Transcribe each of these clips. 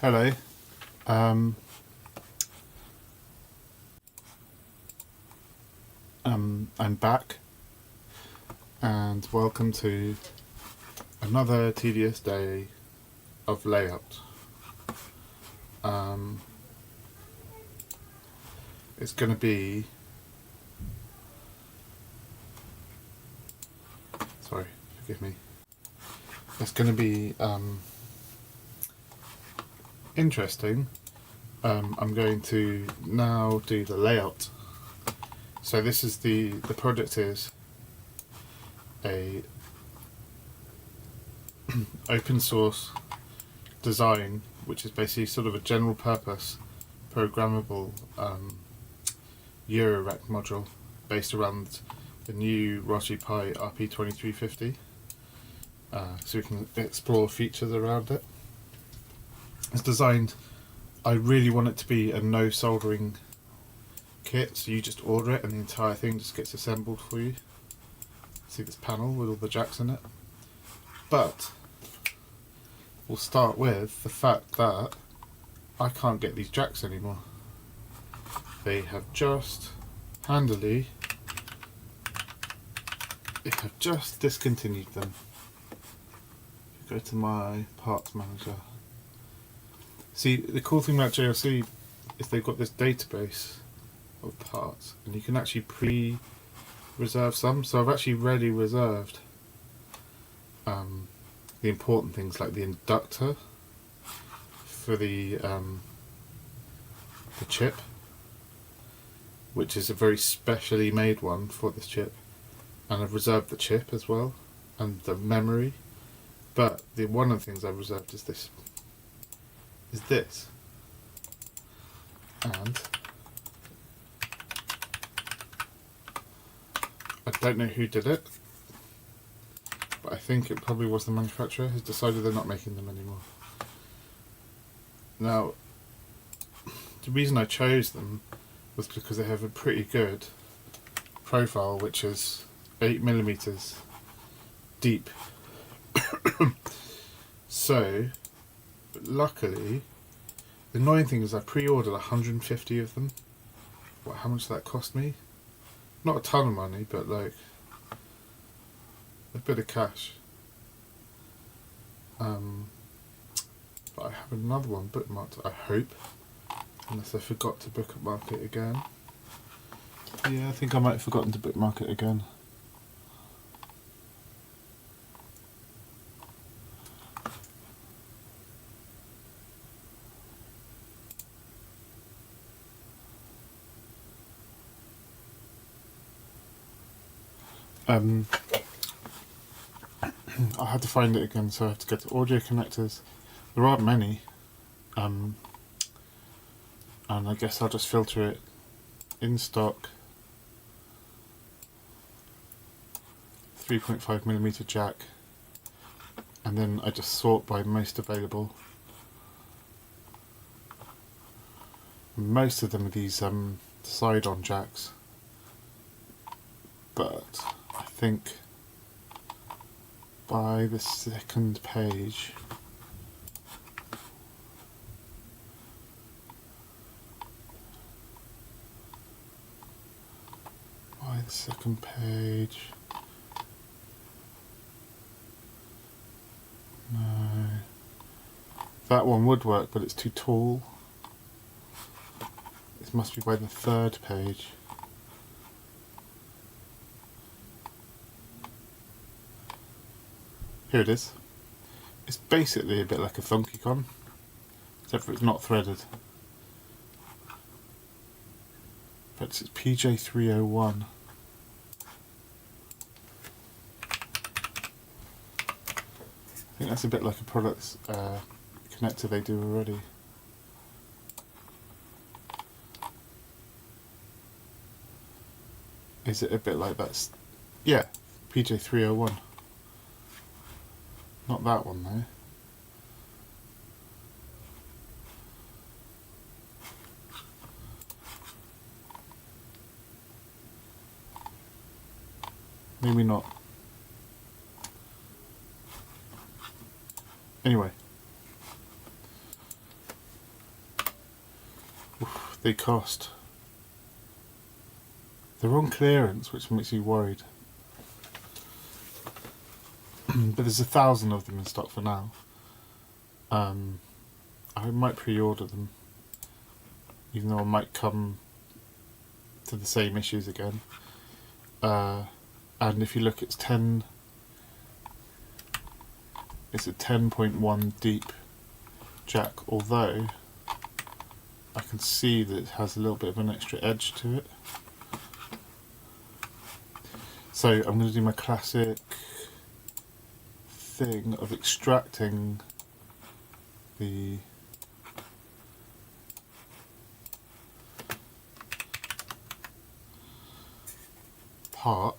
Hello. Um, I'm back, and welcome to another tedious day of layout. It's going to be... Sorry, forgive me. It's going to be interesting. I'm going to now do the layout. So this is the project is a open source design, which is basically sort of a general purpose programmable Eurorack module based around the new Raspberry Pi RP2350, so we can explore features around it. It's designed, I really want it to be a no soldering kit, so you just order it and the entire thing just gets assembled for you. See this panel with all the jacks in it? But we'll start with the fact that I can't get these jacks anymore. They have just discontinued them. Go to my parts manager. See, the cool thing about JLC is they've got this database of parts, and you can actually pre-reserve some. So I've actually already reserved the important things like the inductor for the chip, which is a very specially made one for this chip, and I've reserved the chip as well and the memory. But one of the things I've reserved is this. And I don't know who did it, but I think it probably was the manufacturer who's decided they're not making them anymore. Now, the reason I chose them was because they have a pretty good profile, which is 8mm deep. So, but luckily, the annoying thing is I pre-ordered 150 of them. How much did that cost me? Not a ton of money, but like a bit of cash. But I have another one bookmarked, I hope, unless I forgot to bookmark it again. Yeah, I think I might have forgotten to bookmark it again. I had to find it again, so I have to go to audio connectors. There aren't many, and I guess I'll just filter it in stock. 3.5mm jack, and then I just sort by most available. Most of them are these side-on jacks, but I think by the second page no, that one would work, but it's too tall. It must be by the third page. Here it is. It's basically a bit like a Funky Con, except for it's not threaded. But it's PJ301. I think that's a bit like a product connector they do already. Is it a bit like that? Yeah, PJ301. Not that one though. Maybe not. Anyway, they cost. They're on clearance, which makes me worried. But there's 1,000 of them in stock for now. I might pre-order them, even though I might come to the same issues again. And if you look, it's a 10.1 deep jack, although I can see that it has a little bit of an extra edge to it. So I'm going to do my classic thing of extracting the part.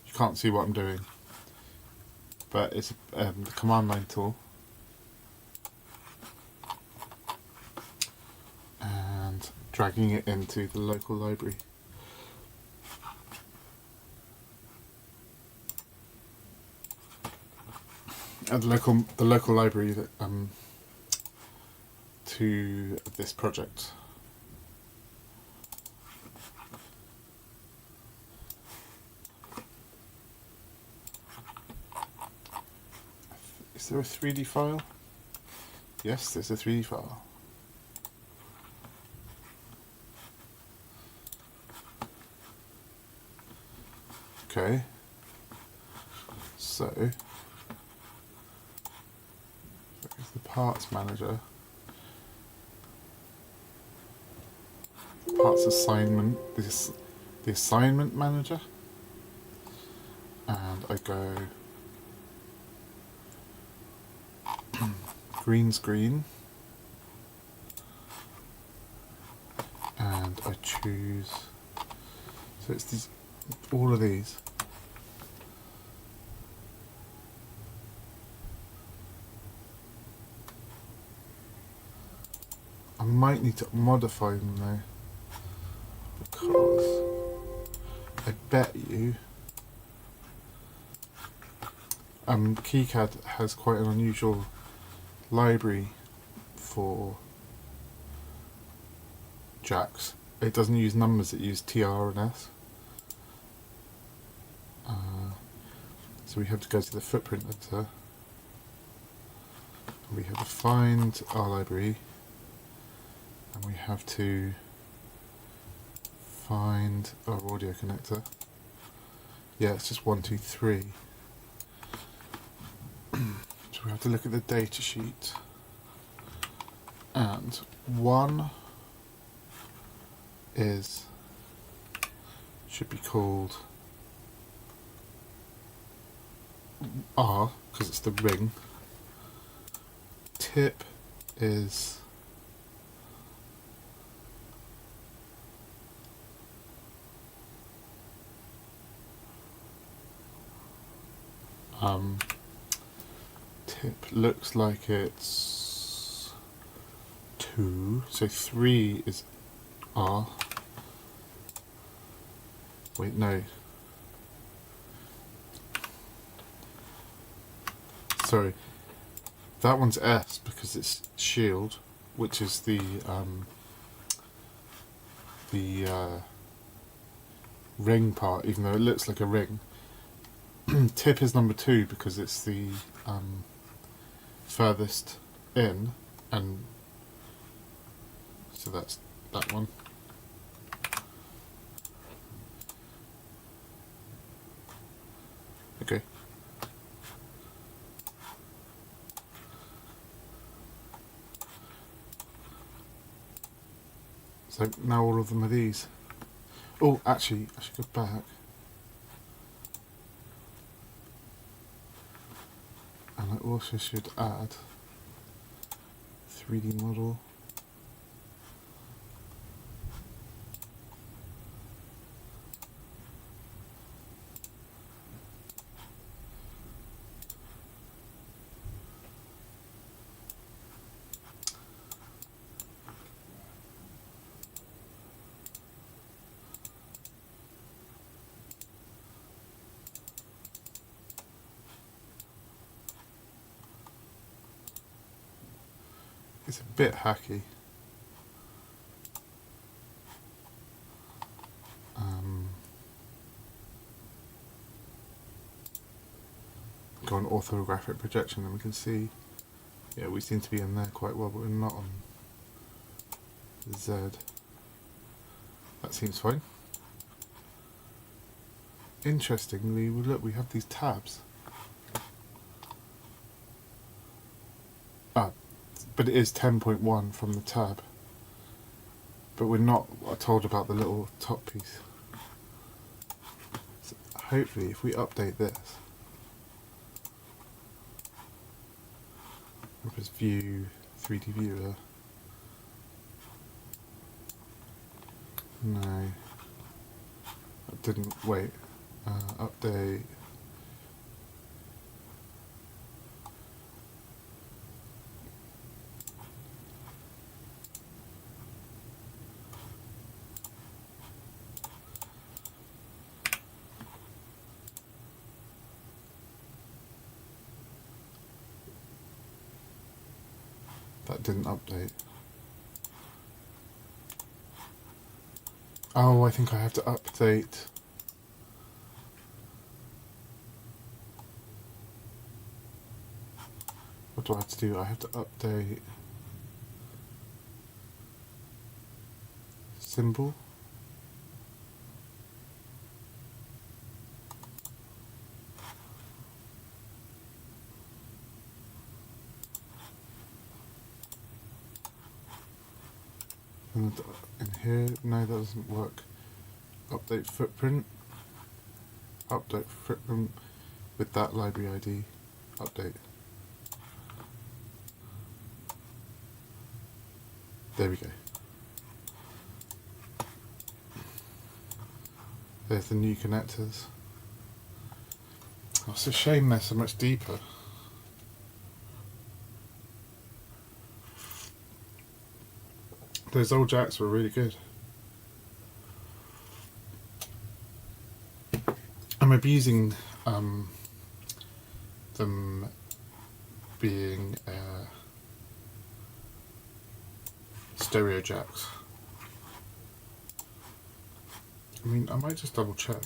You can't see what I'm doing, but it's the command line tool, and dragging it into the local library. And the local library that to this project. Is there a 3D file? Yes, there's a 3D file. Okay, so there's the parts manager, parts assignment, the assignment manager, and I go green screen, and I choose, so it's these, all of these. I might need to modify them though, because I bet you KiCad has quite an unusual library for jacks. It doesn't use numbers, it uses TR and S. So we have to go to the footprint editor, and we have to find our library, and we have to find our audio connector. Yeah, it's just 1, 2, 3. So we have to look at the data sheet, and 1 should be called R because it's the ring. Tip is tip looks like it's 2, so 3 is R. Wait, no. Sorry. That one's S because it's shield, which is the ring part, even though it looks like a ring. Tip is number 2 because it's the furthest in, and so that's that one. Okay. So now all of them are these. Oh, actually, I should go back. And I also should add 3D model. It's a bit hacky. go on orthographic projection and we can see, yeah, we seem to be in there quite well, but we're not on Z. That seems fine. Interestingly, look, we have these tabs. But it is 10.1 from the tab. But we're not told about the little top piece. So hopefully, if we update this, just view 3D viewer. No, that didn't. Wait. Update. That didn't update. Oh, I think I have to update. What do I have to do? I have to update symbol. And in here, no, that doesn't work. Update footprint. Update footprint with that library ID. Update. There we go. There's the new connectors. Oh, it's a shame they're so much deeper. Those old jacks were really good. I'm abusing them being stereo jacks. I mean, I might just double check.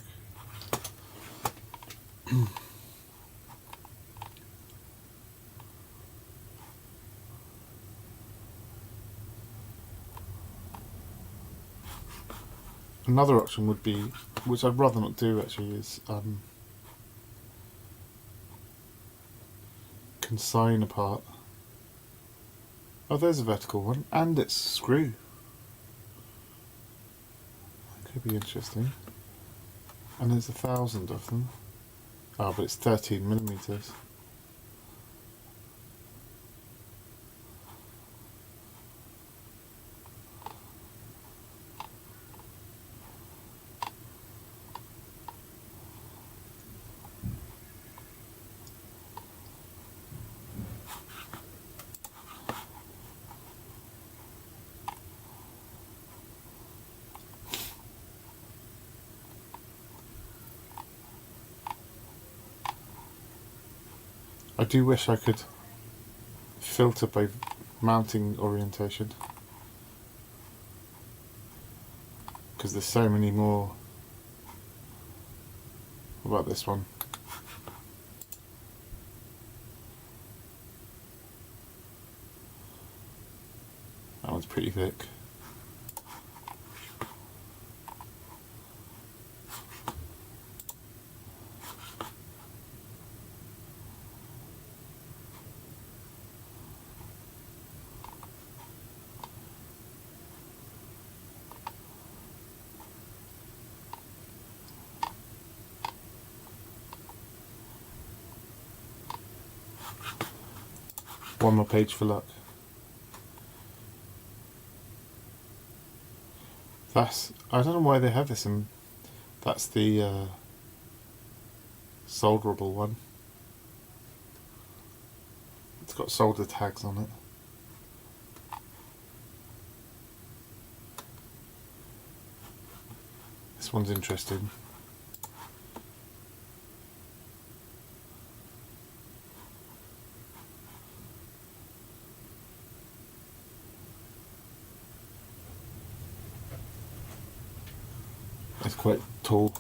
Another option would be, which I'd rather not do actually, is consign a part. Oh, there's a vertical one, and it's screw. That could be interesting. And there's 1,000 of them. Oh, but it's 13mm. I do wish I could filter by mounting orientation, because there's so many more. What about this one? That one's pretty thick. One more page for luck. That's, I don't know why they have this in, that's the solderable one. It's got solder tags on it. This one's interesting. It's quite tall.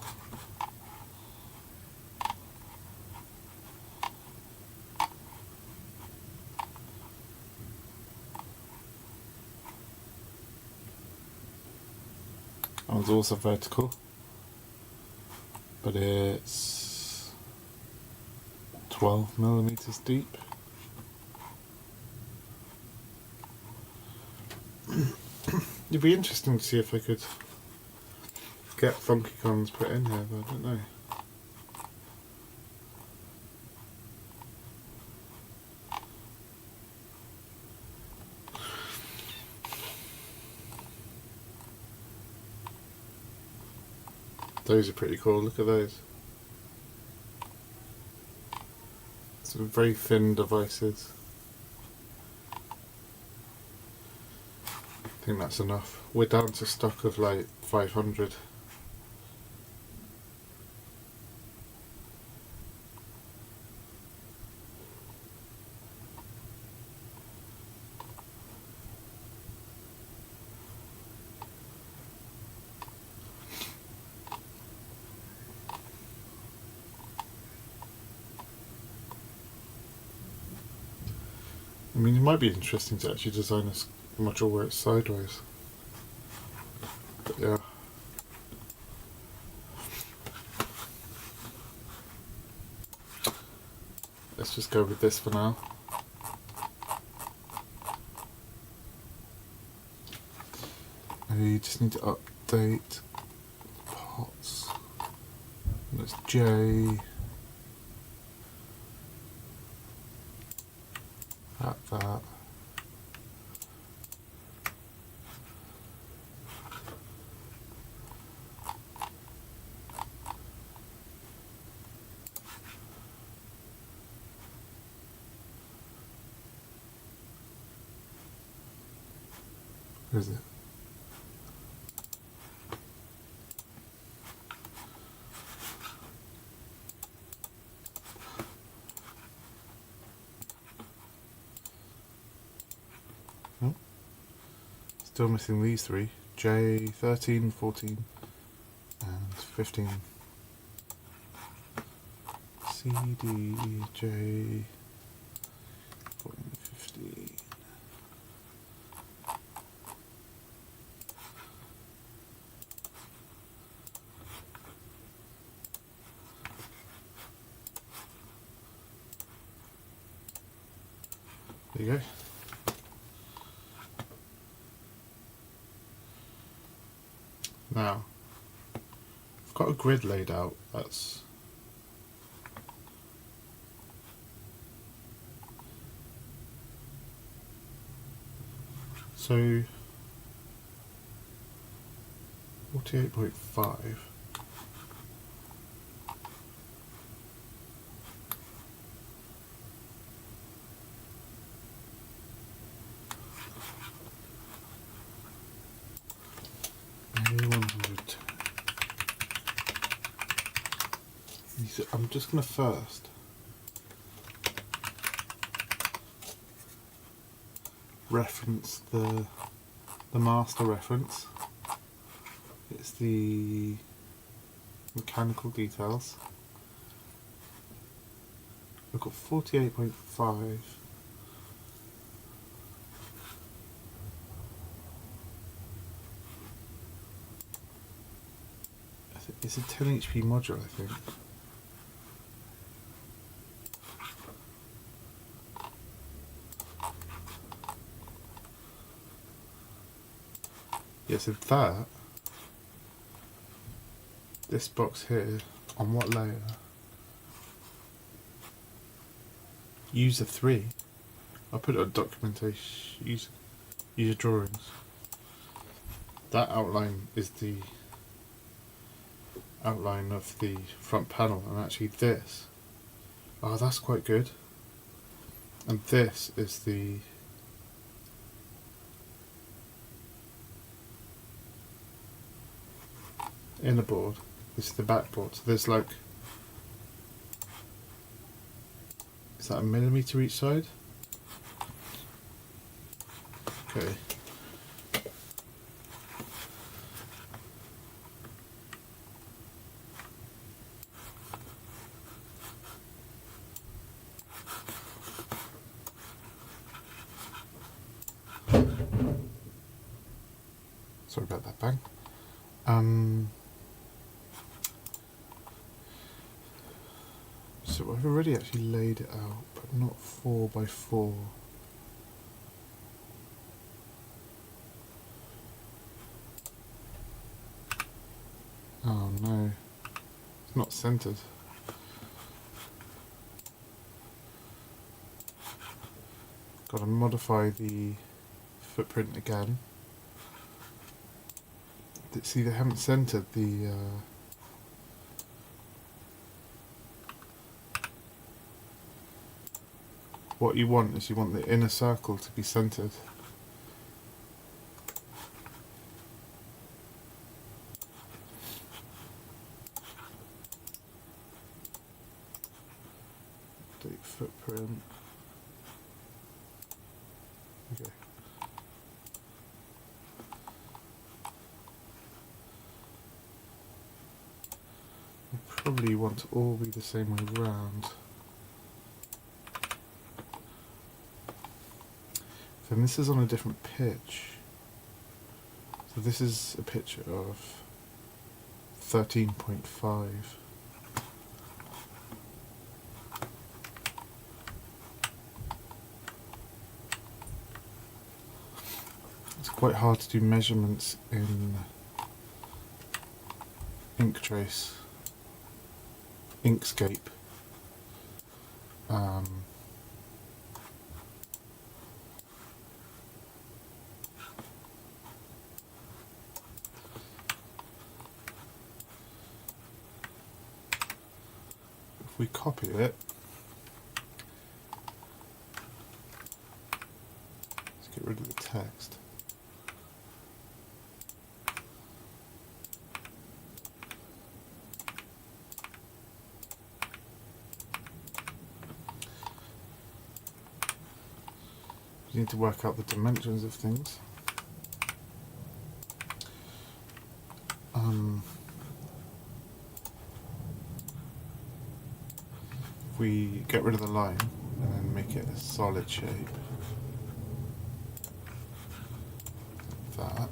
That one's also vertical, but it's 12mm deep. It'd be interesting to see if I could get funky cons put in here, but I don't know. Those are pretty cool, look at those. Some very thin devices. I think that's enough. We're down to stock of like 500. I mean, it might be interesting to actually design a module where it's sideways. But yeah. Let's just go with this for now. I just need to update pots. And that's J. That. Where is it? Oh, still missing these three. J, 13, 14 and 15. C, D, J, 14, 15. There you go. Now, I've got a grid laid out. That's so 48.5. I'm just going to first reference the master reference. It's the mechanical details. I've got 48.5. It's a 10 HP module, I think. Yeah, so that, this box here, on what layer? User 3. I'll put it on documentation, user drawings. That outline is the outline of the front panel, and actually this, oh, that's quite good. And this is the inner board. This is the back board. So there's like, is that a millimeter each side? Okay. Sorry about that bang. So I've already actually laid it out, but not 4x4. Oh no, it's not centered. Got to modify the footprint again. See, they haven't centered the what you want is you want the inner circle to be centered. Update footprint. Okay. I probably want to all be the same way round. Then this is on a different pitch. So this is a pitch of 13.5. It's quite hard to do measurements in Inkscape. If we copy it, let's get rid of the text. You need to work out the dimensions of things. If we get rid of the line and then make it a solid shape, like that.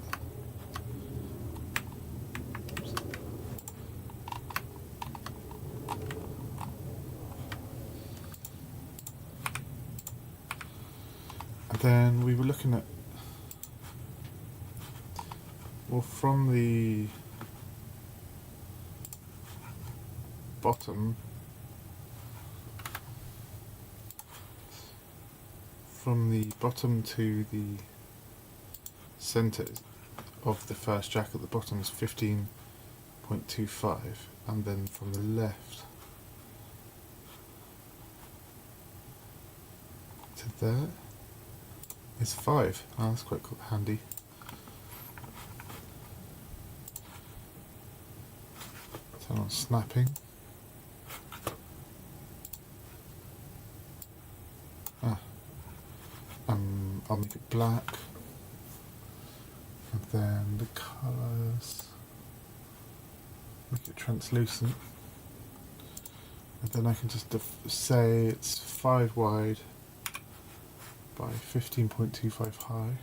And then we were looking at, well, from the bottom, to the centre of the first jack at the bottom is 15.25, and then from the left to there is 5. Oh, that's quite cool, handy. Turn on snapping. I'll make it black, and then the colours, make it translucent, and then I can just say it's 5 wide by 15.25 high.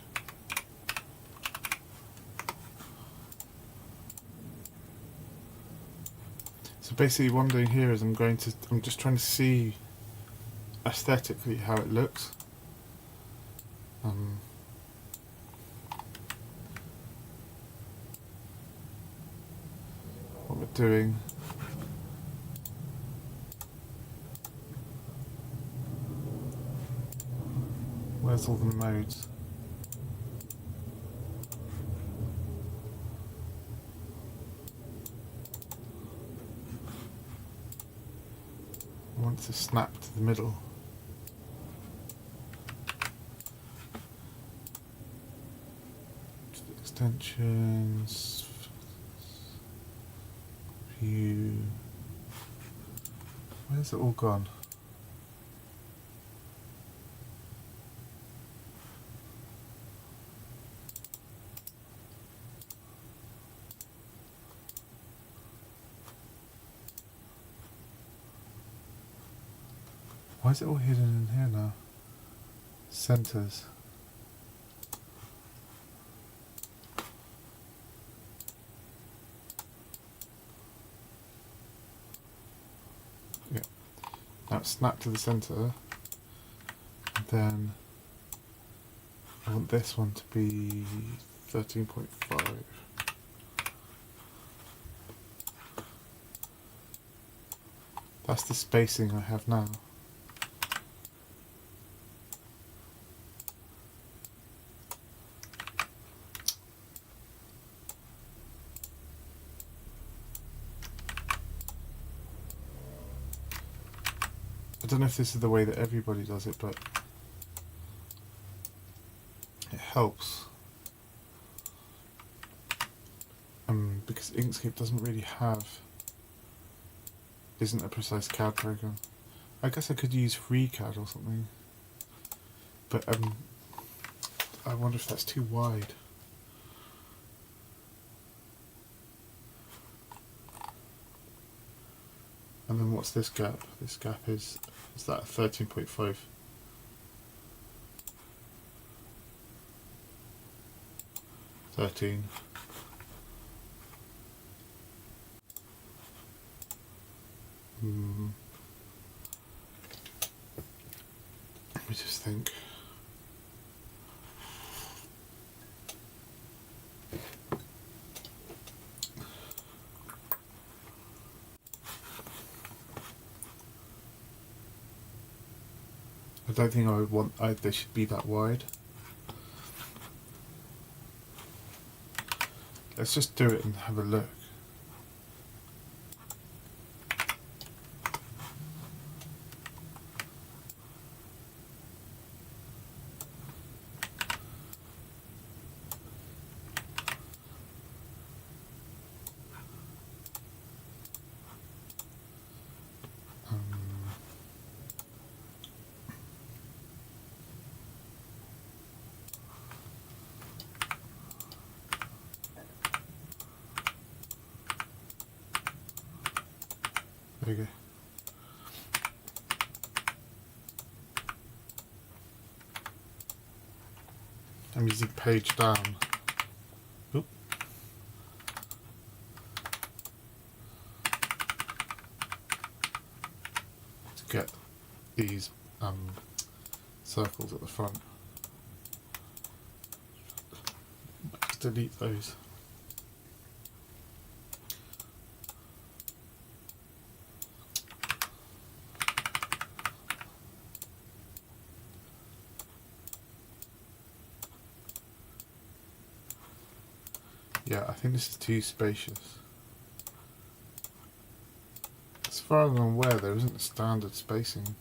So basically what I'm doing here is I'm just trying to see aesthetically how it looks. What we're doing, where's all the modes? I want to snap to the middle. Extensions, view, where's it all gone? Why is it all hidden in here now? Centers. that snap to the centre, and then I want this one to be 13.5. That's the spacing I have now. I don't know if this is the way that everybody does it, but it helps. Because Inkscape doesn't really isn't a precise CAD program. I guess I could use FreeCAD or something, but I wonder if that's too wide. And then what's this gap? This gap is that 13.5? Let me just think. I don't think I would want they should be that wide. Let's just do it and have a look. There you go. I'm using page down. Oop. To get these circles at the front. Just delete those. Yeah, I think this is too spacious. As far as I'm aware, there isn't a standard spacing.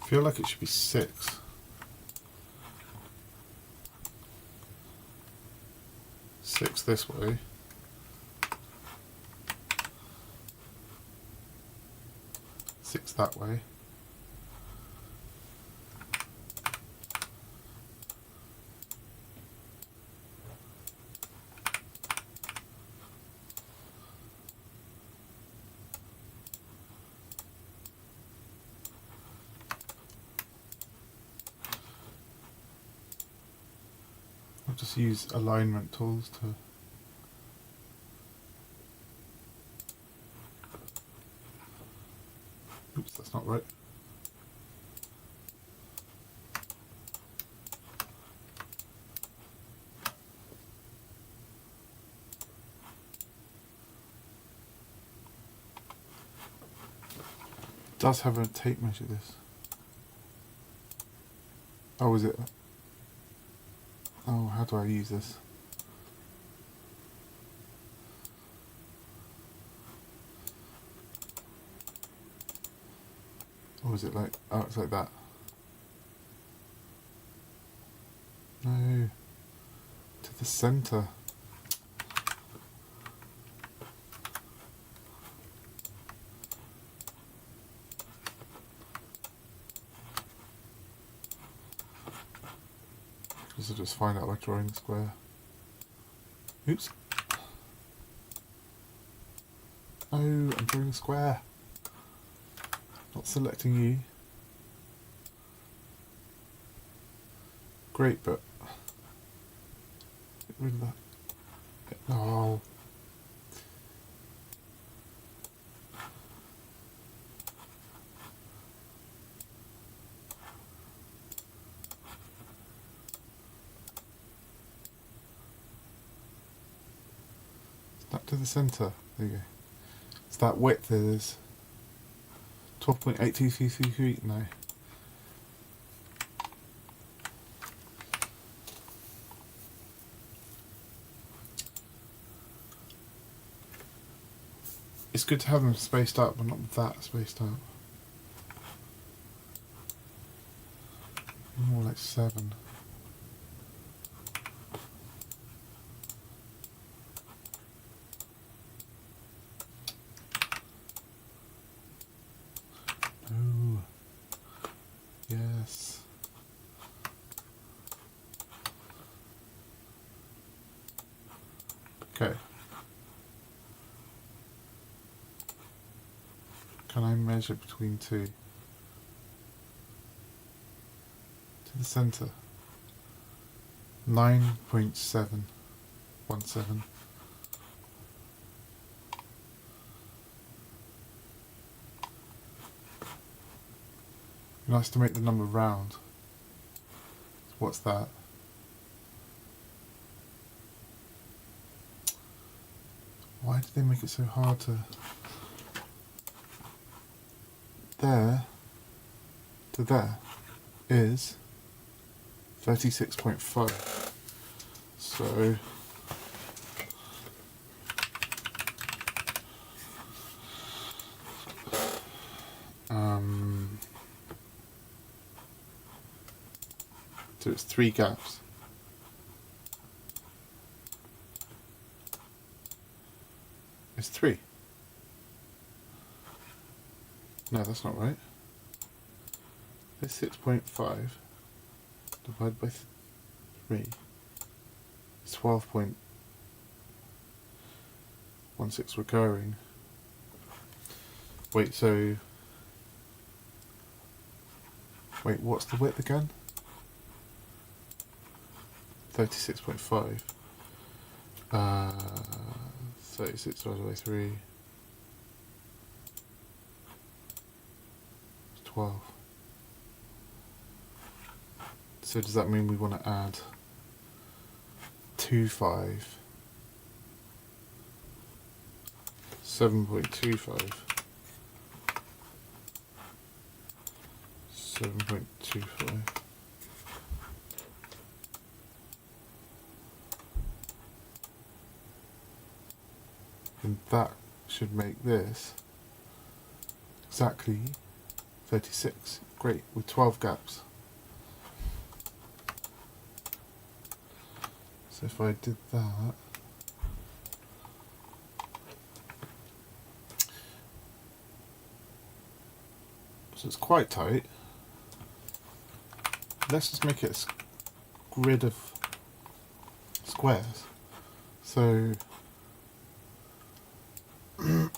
I feel like it should be 6. Six this way. Six that way. I'll just use alignment tools to oops, that's not right. It does have a tape measure, this. Oh, is it? Oh, how do I use this? Or is it like, oh, it's like that. No, to the center. This will just find out by drawing the square. Oops. Oh, I'm drawing a square. Not selecting you. great, but get rid of that. Oh. Snap to the centre. There you go. It's that width is 12.8233 now. It's good to have them spaced out, but not that spaced out. More like 7. Oh, yes. Okay. Can I measure between two? To the centre. 9.717. Nice to make the number round. What's that? Why did they make it so hard to... There to there is 36.5. So so it's 3 gaps. It's 3. No, that's not right. 6.5 divided by 3 is 12.16 recurring. Wait, so... Wait, what's the width again? 36.5. 36 divided by 3. 12. So does that mean we want to add 2.5, 7.25, 7.25, and that should make this exactly 36. Great, with 12 gaps. So if I did that, so it's quite tight. Let's just make it a grid of squares. So we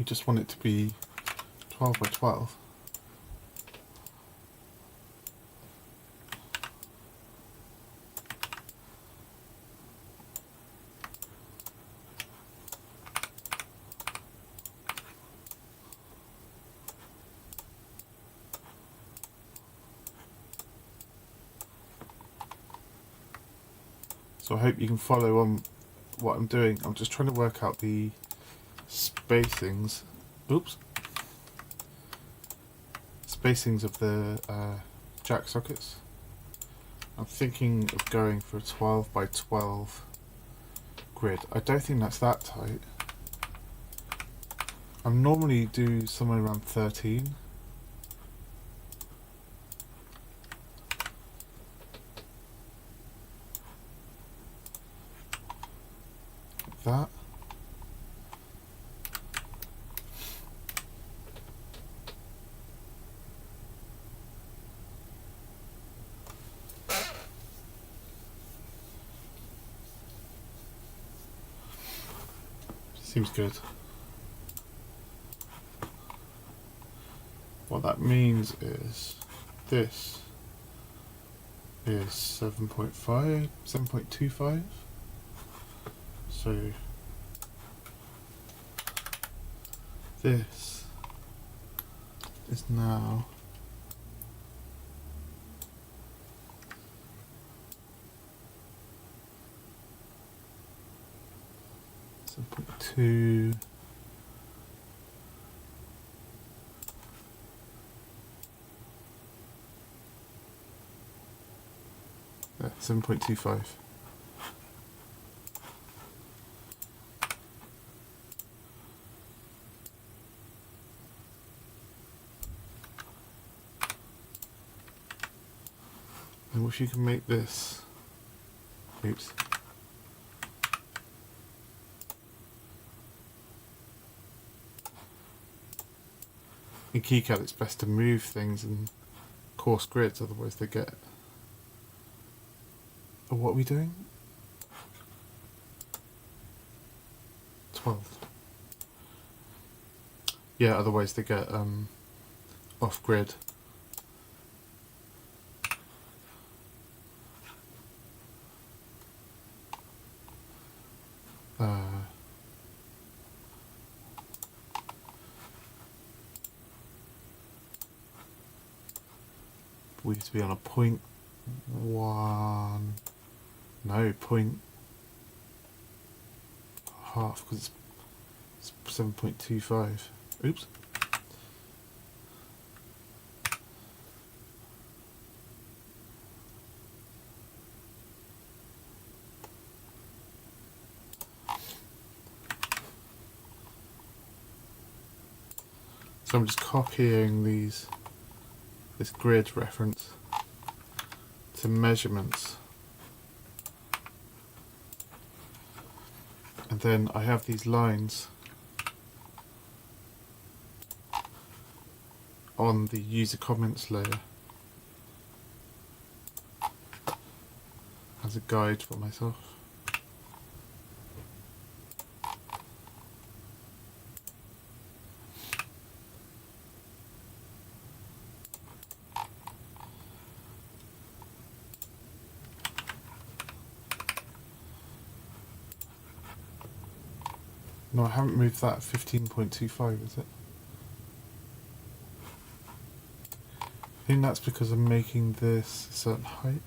just want it to be 12 by 12. So I hope you can follow on what I'm doing. I'm just trying to work out the spacings. Oops. Spacings of the jack sockets. I'm thinking of going for a 12 by 12 grid. I don't think that's that tight. I normally do somewhere around 13. That. Seems good. What that means is this is 7.5, 7.25. So this is now 7.2. Yeah, 7.25. And if you can make this, oops, in KiCad it's best to move things in coarse grids, otherwise they get... Oh, what are we doing? 12. Yeah, otherwise they get off grid. We used to be on a 0.1, no, point half, because it's 7.25. Oops. So I'm just copying this grid reference to measurements, and then I have these lines on the user comments layer as a guide for myself. No, I haven't moved that 15.25, is it? I think that's because I'm making this a certain height.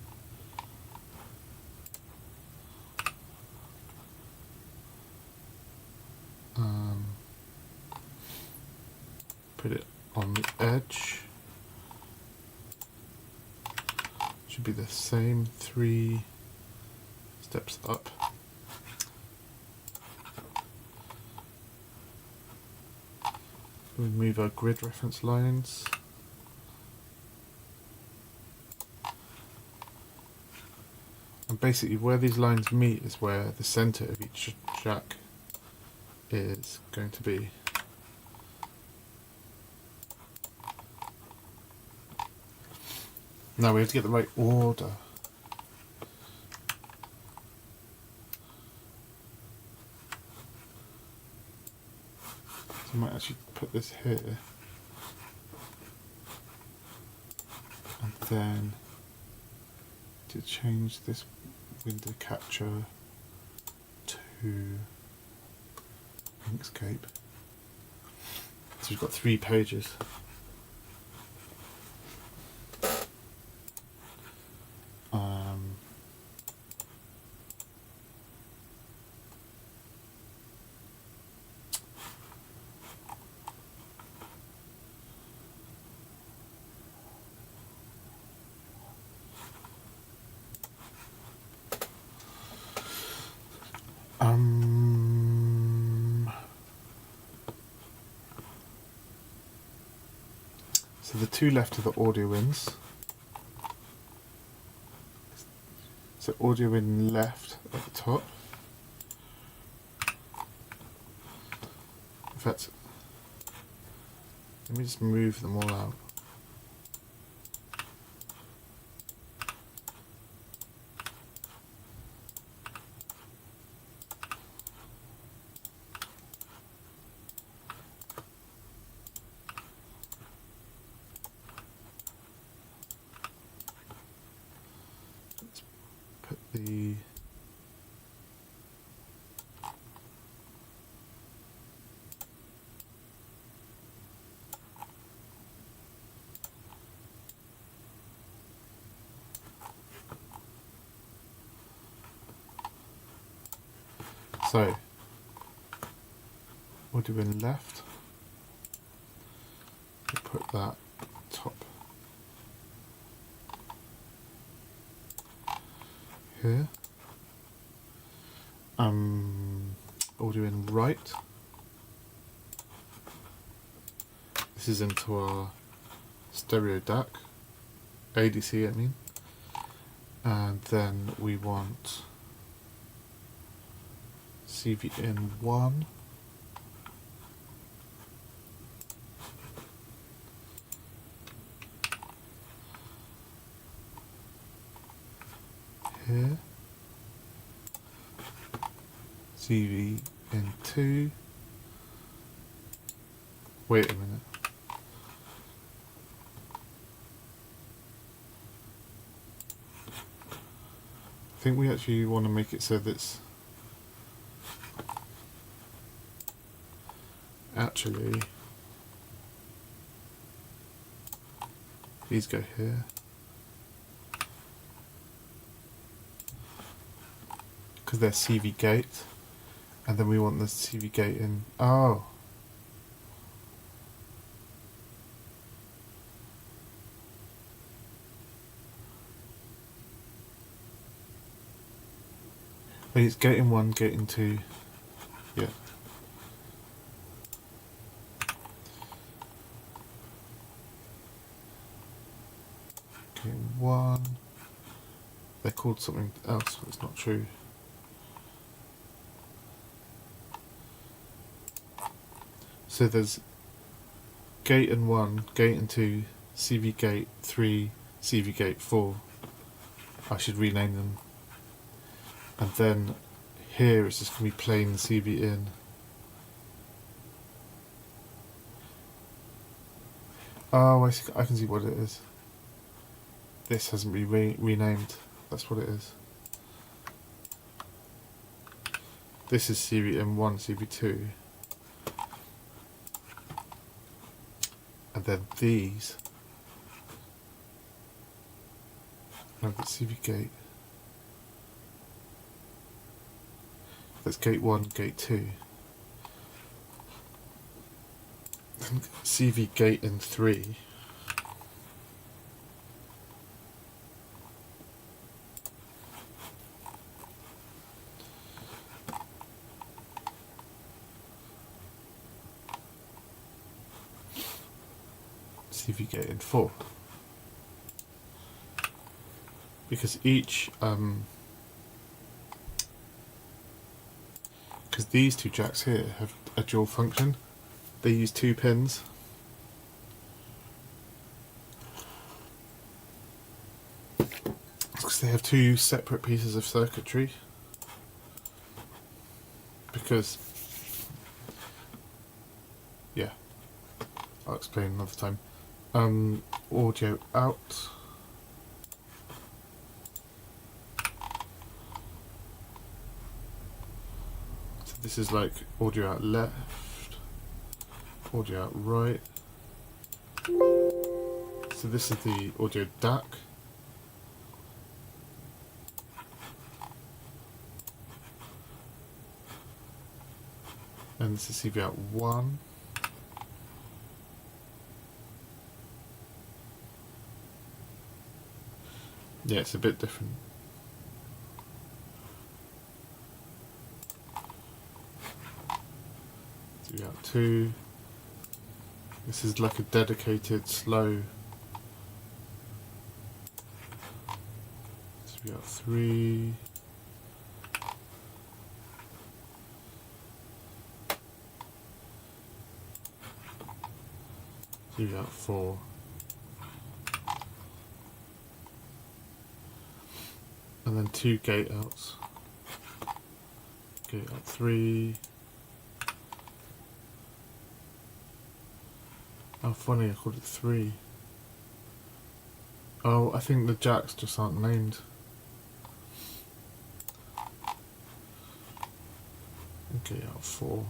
Put it on the edge. Should be the same 3 steps up. We move our grid reference lines. And basically where these lines meet is where the center of each jack is going to be. Now we have to get the right order. So I might actually put this here. And then to change this window capture to Inkscape. So we've got 3 pages. So the 2 left are the audio wins. So audio win left at the top. In fact, let me just move them all out. the so audio in left, we put that top here, audio in right, this is into our stereo DAC, ADC I mean, and then we want CV in 1, here, CV in 2, wait a minute, I think we actually want to make it so that's actually, these go here, because they're CV gate, and then we want the CV gate in, oh, wait, it's gate in 1, gate in 2, yeah. Gate in 1, they're called something else, but it's not true. So there's gate in 1, gate in 2, CV gate 3, CV gate 4. I should rename them. And then here it's just going to be plain CV in. Oh, I can see what it is. This hasn't been renamed. That's what it is. This is CV in 1, CV 2. And then these have the CV gate. That's gate 1, gate 2. And CV gate in 3. CV gate in 4. Because each because these two jacks here have a dual function. They use 2 pins. Because they have 2 separate pieces of circuitry. Because, yeah, I'll explain another time. Audio out. So this is like audio out left, audio out right. So this is the audio DAC. And this is CV out 1. Yeah, it's a bit different. CV out 2. This is like a dedicated slow. CV out 3. CV out 4. And then 2 gate outs. Gate out 3. How funny, I called it 3. Oh, I think the jacks just aren't named. Okay, out of 4.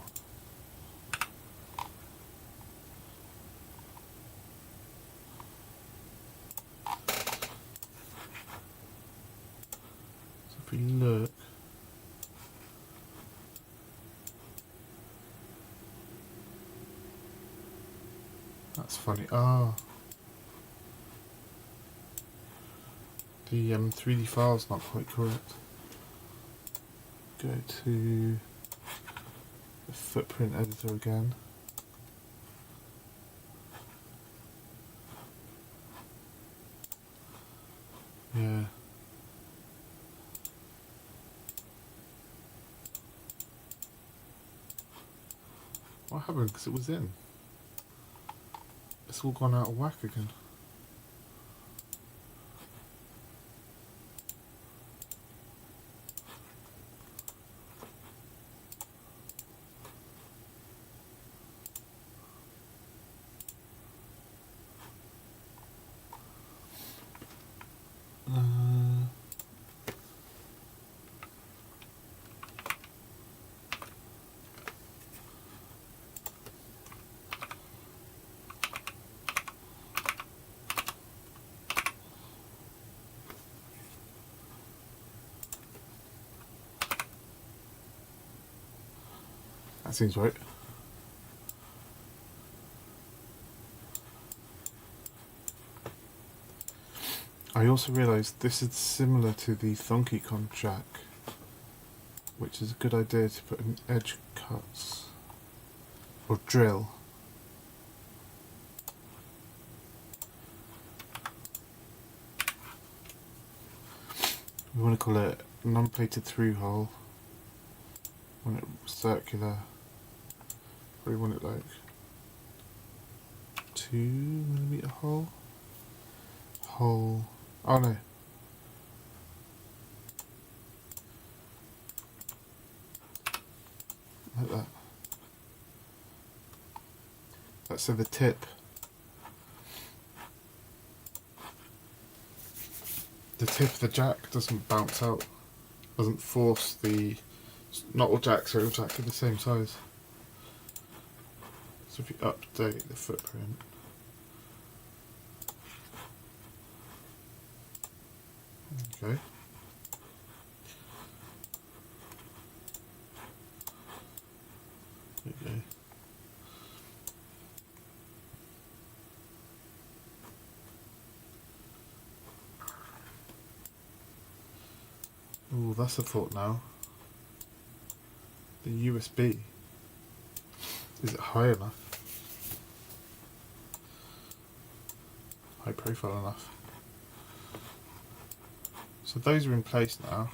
So if we look, that's funny. Ah, the 3D file's not quite correct. Go to the footprint editor again. Yeah. What happened? Because it was in. It's all gone out of whack again. That seems right. I also realised this is similar to the ThunkyCon jack, which is a good idea to put an edge cuts or drill. We want to call it non-plated through hole. Want it circular. We want it like 2mm hole. Hole. Oh no. Like that. That's so the tip. The tip of the jack doesn't bounce out. Doesn't force the. Not all jacks are exactly the same size. So if you update the footprint. Okay. Okay. Oh, that's a thought now. The USB. Is it high enough? High profile enough? So those are in place now.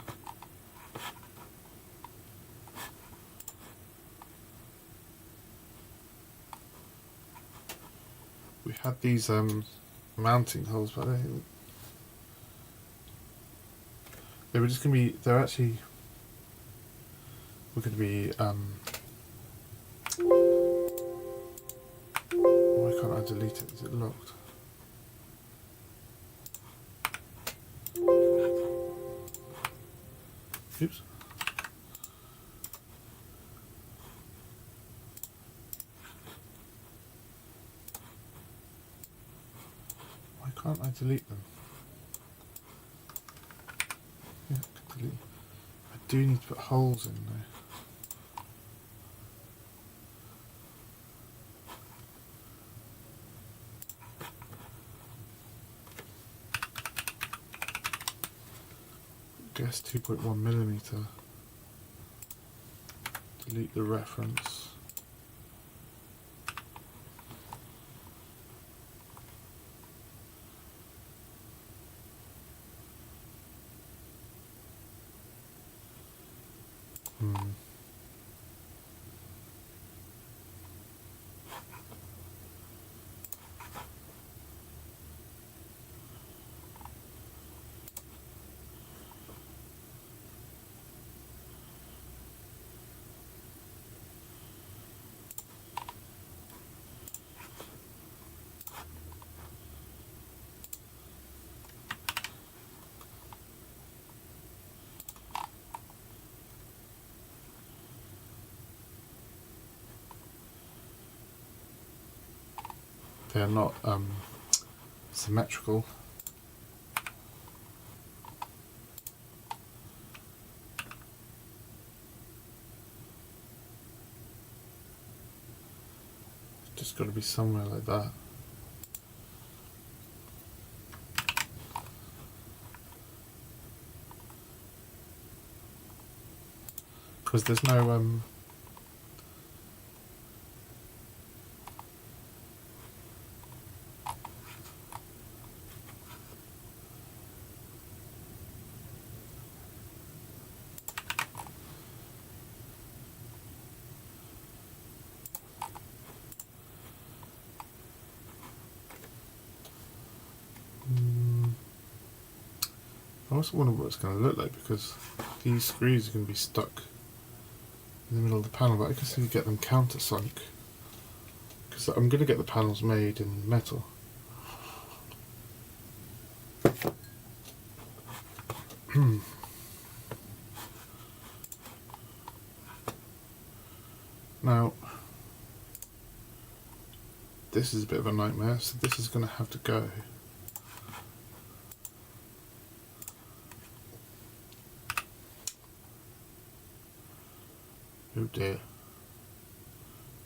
We had these mounting holes, but they were just going to be, they're actually, we're going to be, why can't I delete it? Is it locked? Oops. Why can't I delete them? Yeah, I can delete. I do need to put holes in there. Guess 2.1mm. Delete the reference. they're not symmetrical. Just got to be somewhere like that. Because there's no I also wonder what it's going to look like, because these screws are going to be stuck in the middle of the panel, but I guess you get them countersunk, because I'm going to get the panels made in metal. Now, this is a bit of a nightmare, so this is going to have to go. Oh dear.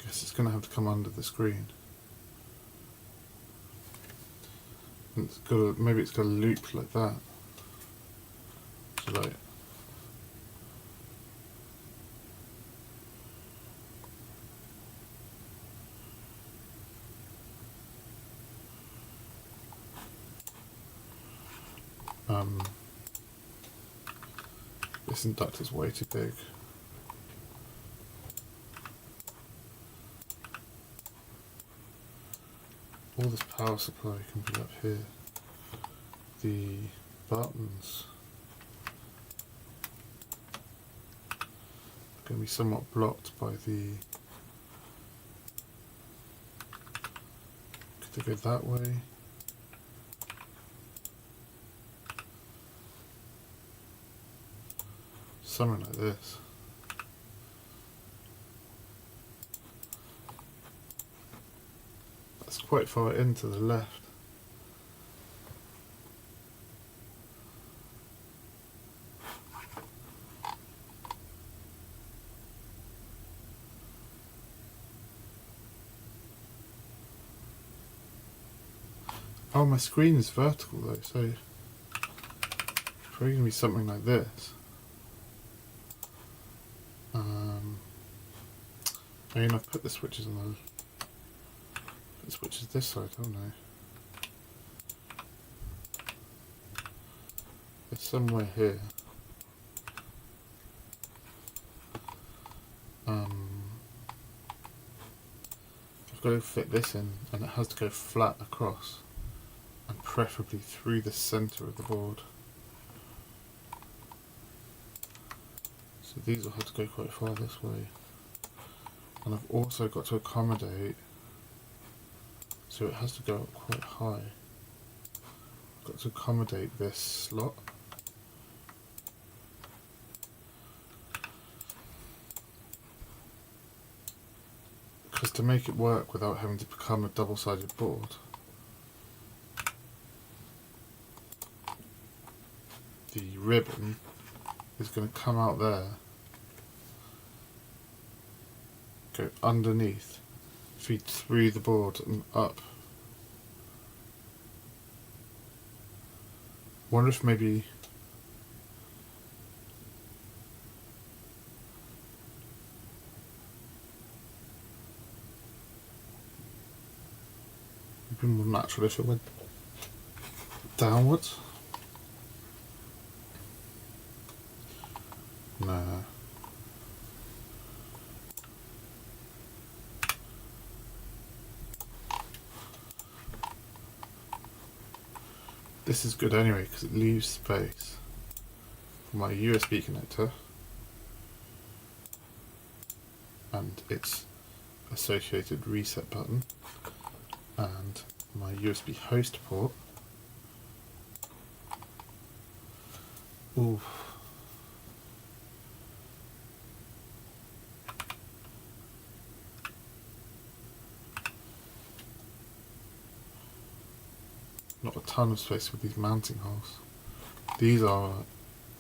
Guess it's going to have to come under the screen. And it's got to, maybe it's got a loop like that. So like, this inductor is way too big. All this power supply can be up here. The buttons are going to be somewhat blocked by the... Could they go that way? Something like this. That's quite far into the left. Oh, my screen is vertical though, so probably going to be something like this. I mean, I've put the switches on the switches this side, haven't I? It's somewhere here. I've got to fit this in, and it has to go flat across, and preferably through the centre of the board. So these will have to go quite far this way. And I've also got to accommodate, so it has to go up quite high. I've got to accommodate this slot. Because to make it work without having to become a double-sided board, the ribbon is going to come out there, go underneath, feed through the board and up. Wonder if maybe it'd be more natural if it went downwards. Nah. This is good anyway because it leaves space for my USB connector and its associated reset button and my USB host port. Ooh. ton of space with these mounting holes. These are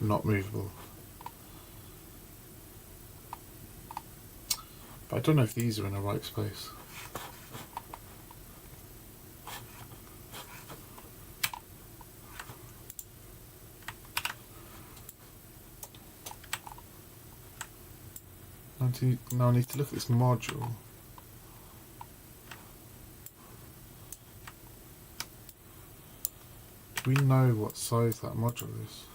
not movable. But I don't know if these are in the right space. Now I need to look at this module. Do we know what size that module is?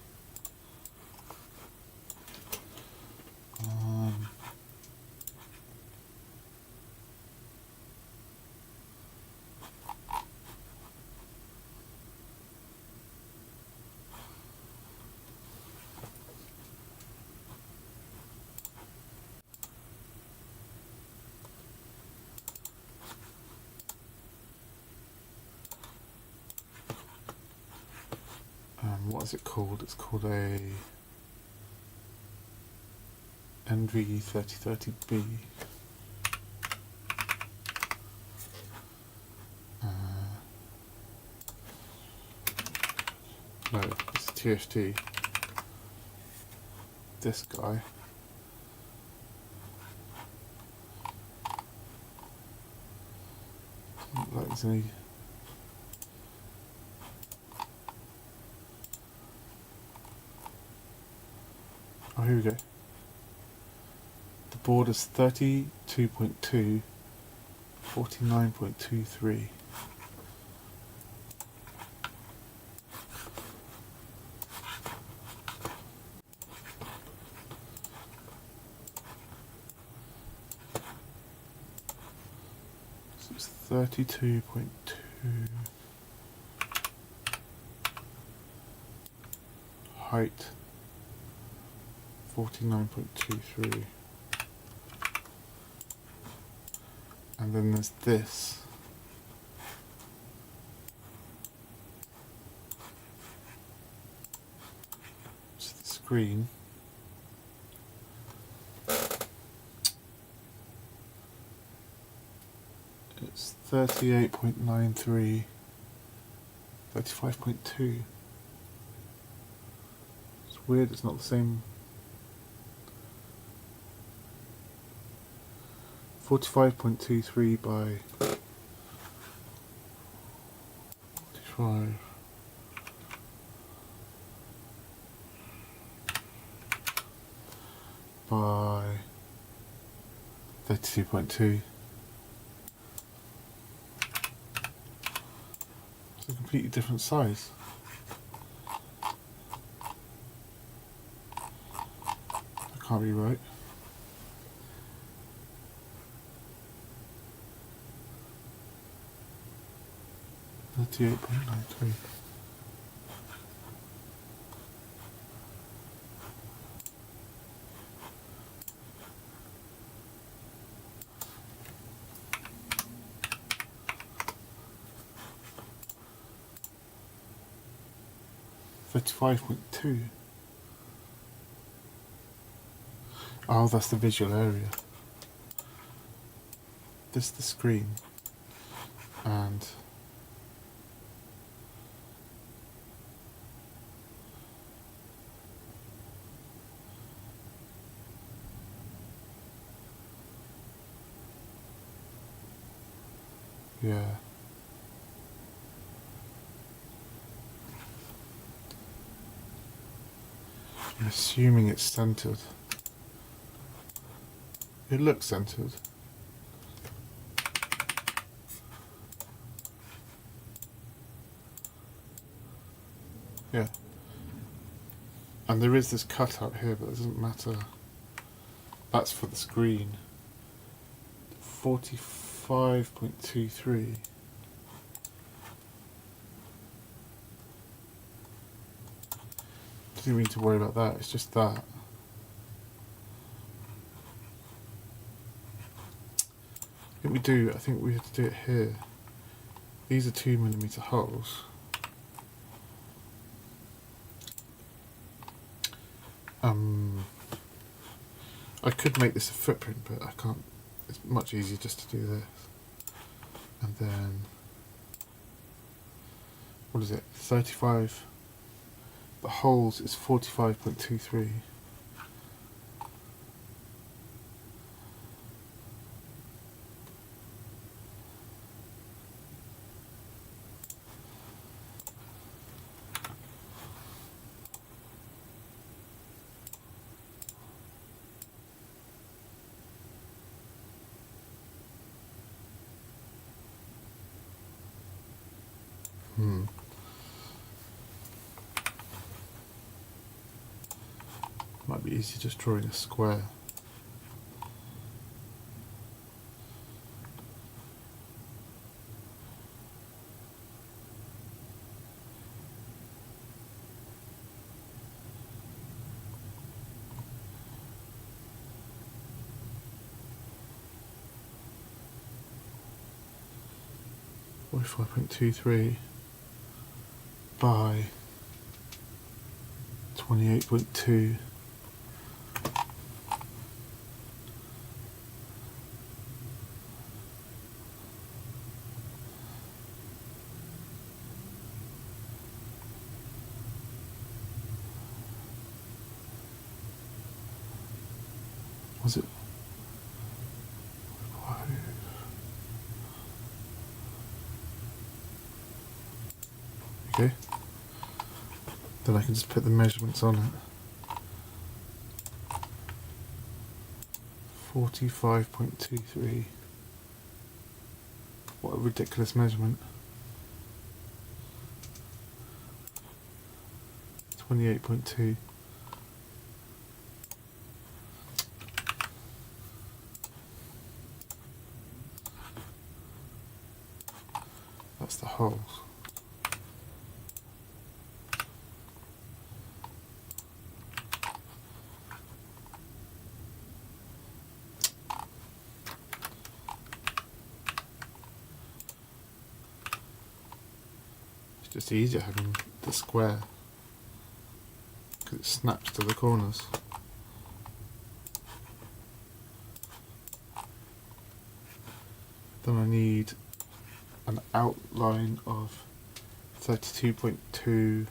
What is it called? It's called a NV3030B. No, it's a TFT. This guy. Doesn't look like there's any. Oh, here we go. The board is 32.2, 49.23. So it's 32.2. Height 49.23, and then there's this, which is the screen. It's 38.93, 35.2. It's weird, it's not the same. 45.23 by 45 by 32.2. It's a completely different size. That can't be right. .93. .2. Oh, that's the visual area. This is the screen, and yeah. I'm assuming it's centered. It looks centered. Yeah. And there is this cutout here, but it doesn't matter. That's for the screen. 45.23. Didn't need to worry about that, it's just that. I think we have to do it here. These are 2mm holes. I could make this a footprint, but I can't. It's much easier just to do this. And then what is it, 35, the holes is 45.23. Might be easy just drawing a square. .23 by 28.2. Was it? Okay. Then I can just put the measurements on it. 45.23. What a ridiculous measurement. 28.2. That's the holes. It's just easier having the square because it snaps to the corners. Then I need an outline of 32.2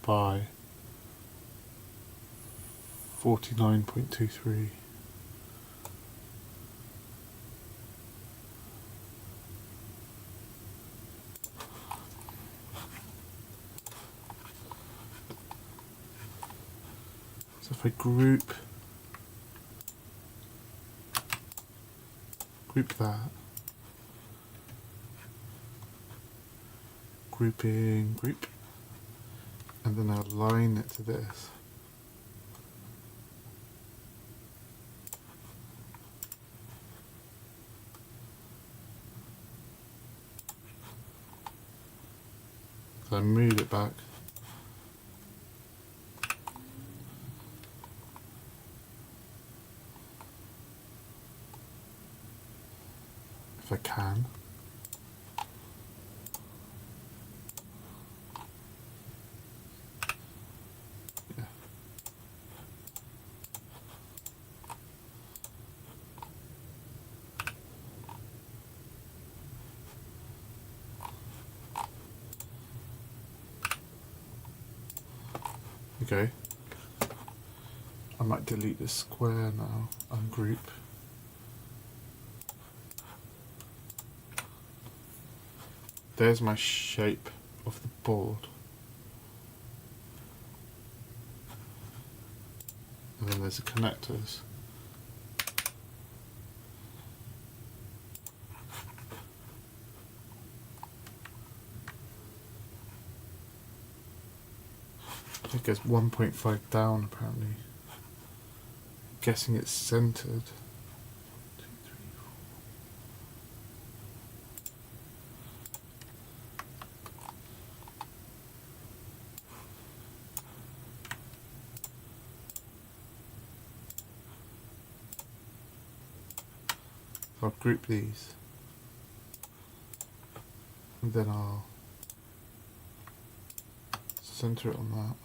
by 49.23. So if I group that, grouping, group, and then I align it to this. So I move it back. If I can. Yeah. Okay. I might delete this square now, ungroup. There's my shape of the board. And then there's the connectors. It goes 1.5 down apparently. Guessing it's centered. 2, 3, 4. So I'll group these, and then I'll center it on that.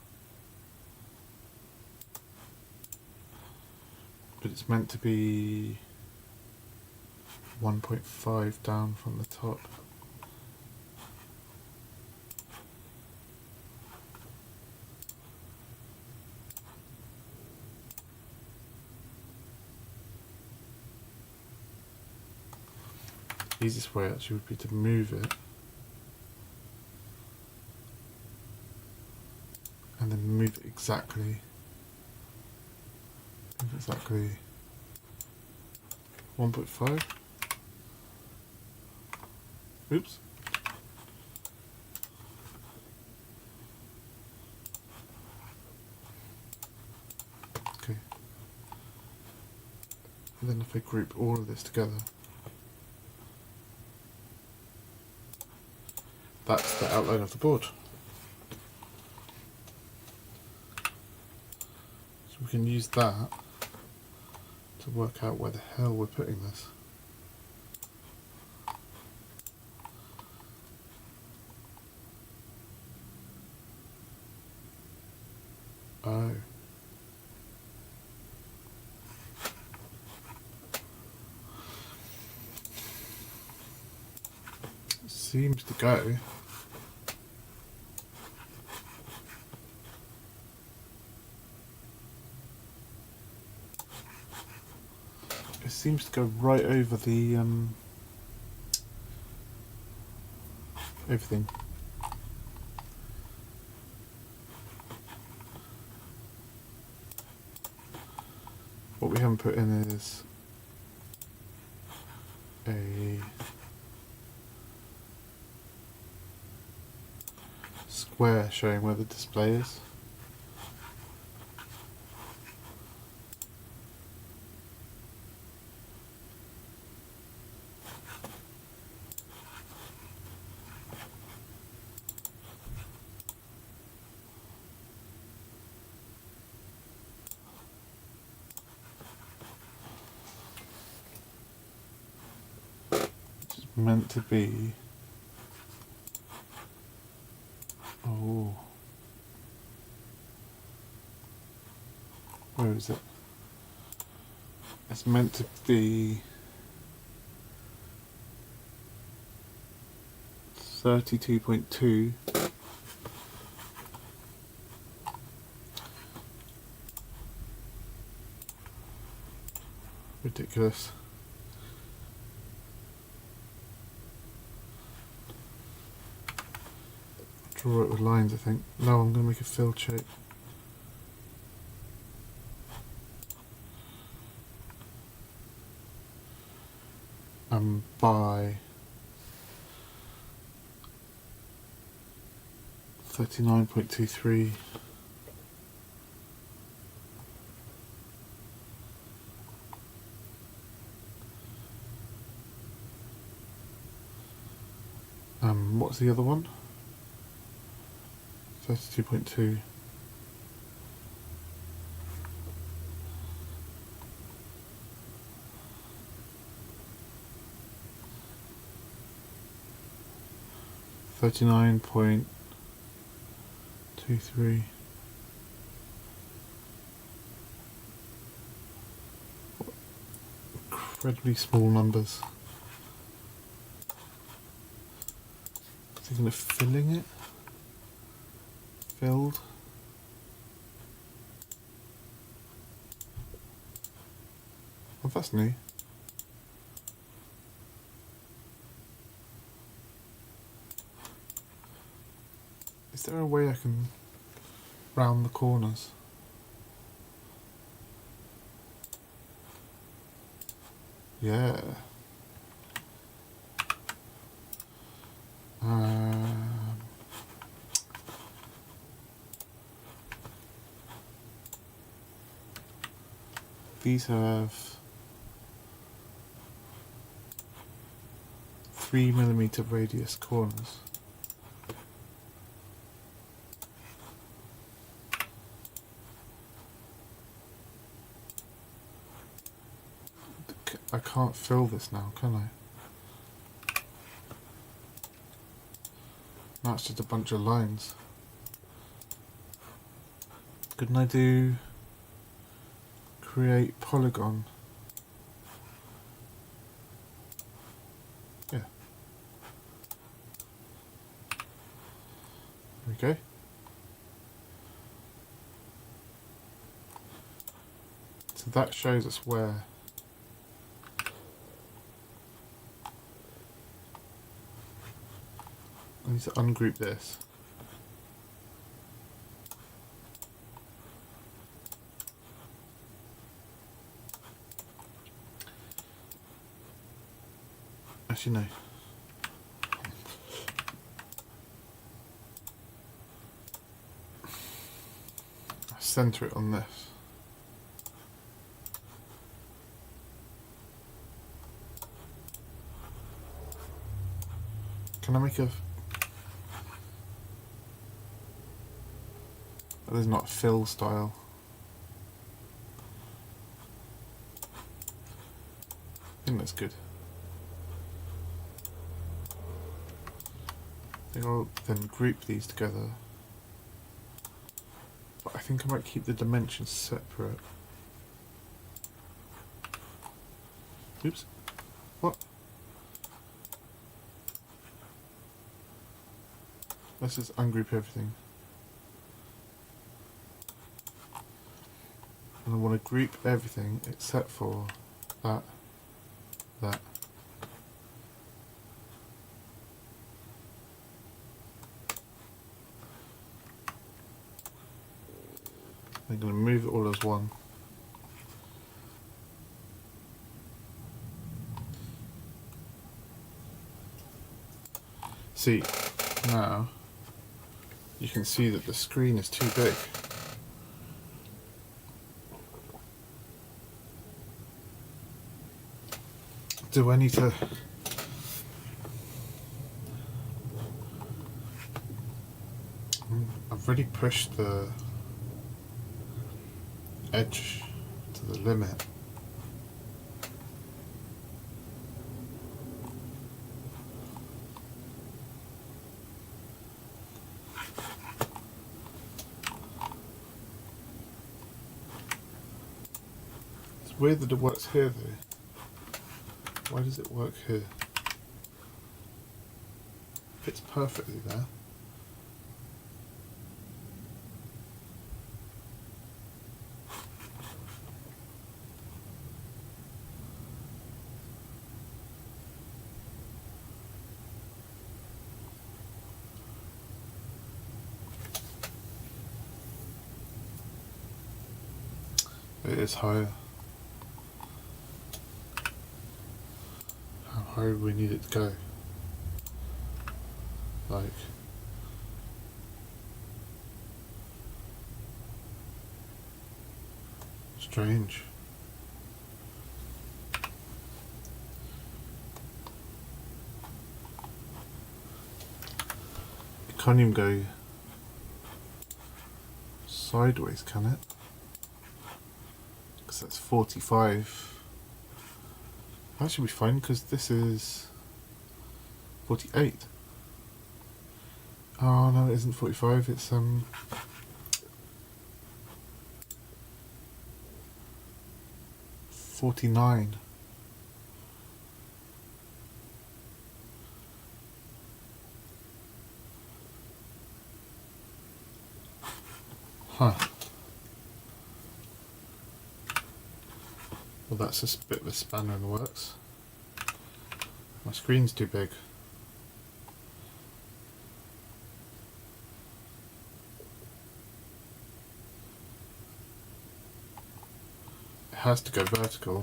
But it's meant to be 1.5 down from the top. The easiest way actually would be to move it and then move it exactly 1.5. Oops. Okay. And then if I group all of this together, that's the outline of the board. So we can use that to work out where the hell we're putting this. Oh. Seems to go. It seems to go right over the everything. What we haven't put in is a square showing where the display is. It's meant to be. Oh. Where is it? It's meant to be 32.2. Ridiculous. Draw it with lines, I think. No, I'm going to make a filled shape. By 39.23. What's the other one? 32.2. $39.23. Incredibly small numbers. Thinking of filling it. Filled. Oh, that's new. Is there a way I can round the corners? Yeah. These have 3mm radius corners. I I can't fill this now, can I? Now it's just a bunch of lines. Couldn't I do create polygon? Yeah. There we go. So that shows us where I need to ungroup this. Actually, no. I center it on this. Can I make a... That is not fill style. I think that's good. I think I'll then group these together. But I think I might keep the dimensions separate. Oops. What? Let's just ungroup everything. And I want to group everything except for that, that. I'm going to move it all as one. See, now you can see that the screen is too big. Do I need to... I've really pushed the edge to the limit. It's weird that it works here though. Why does it work here? Fits perfectly there. It is higher. How high do we need it to go? Like... strange. It can't even go sideways, can it? Because that's 45. That should be fine because this is 48. Oh no, it isn't 45, it's 49. Huh. Well, that's a bit of a spanner in the works. My screen's too big. It has to go vertical.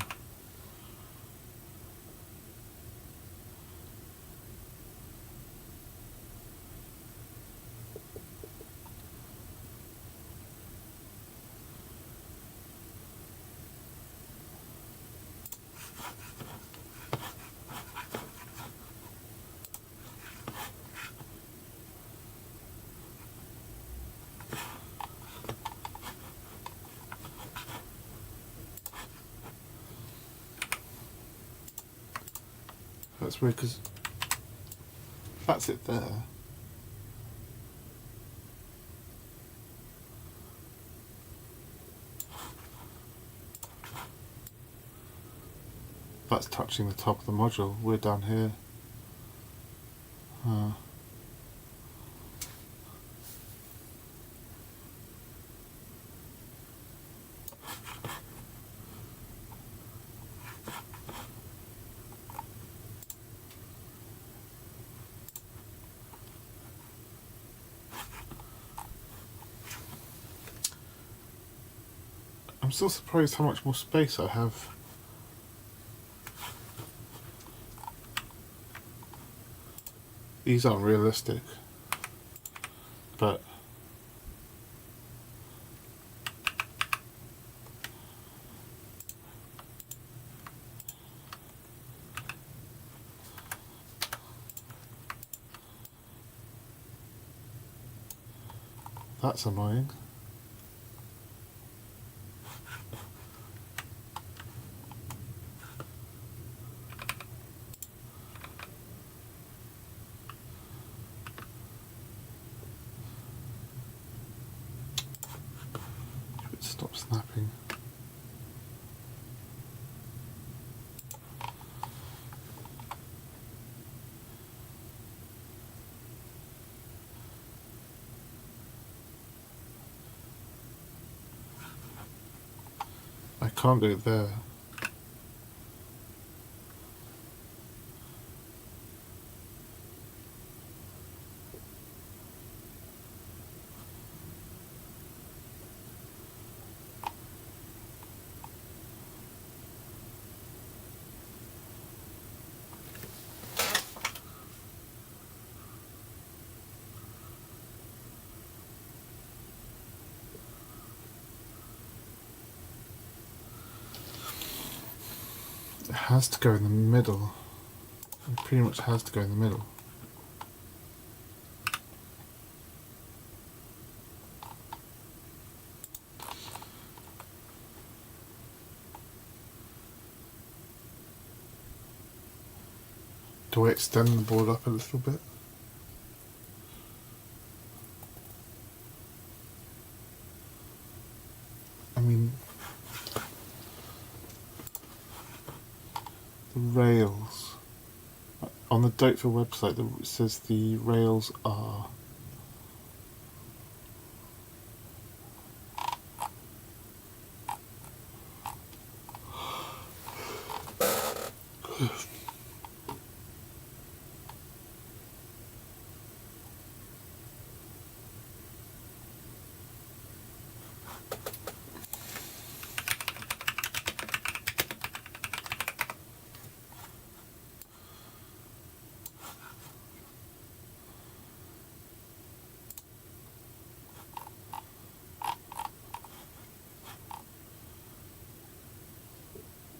That's weird because that's it there. That's touching the top of the module. We're down here. I'm still surprised how much more space I have. These aren't realistic, but that's annoying. Stop snapping. I can't do it there. It has to go in the middle. It pretty much has to go in the middle. Do I extend the board up a little bit? I mean, the rails. On the Doteful website, it says the rails are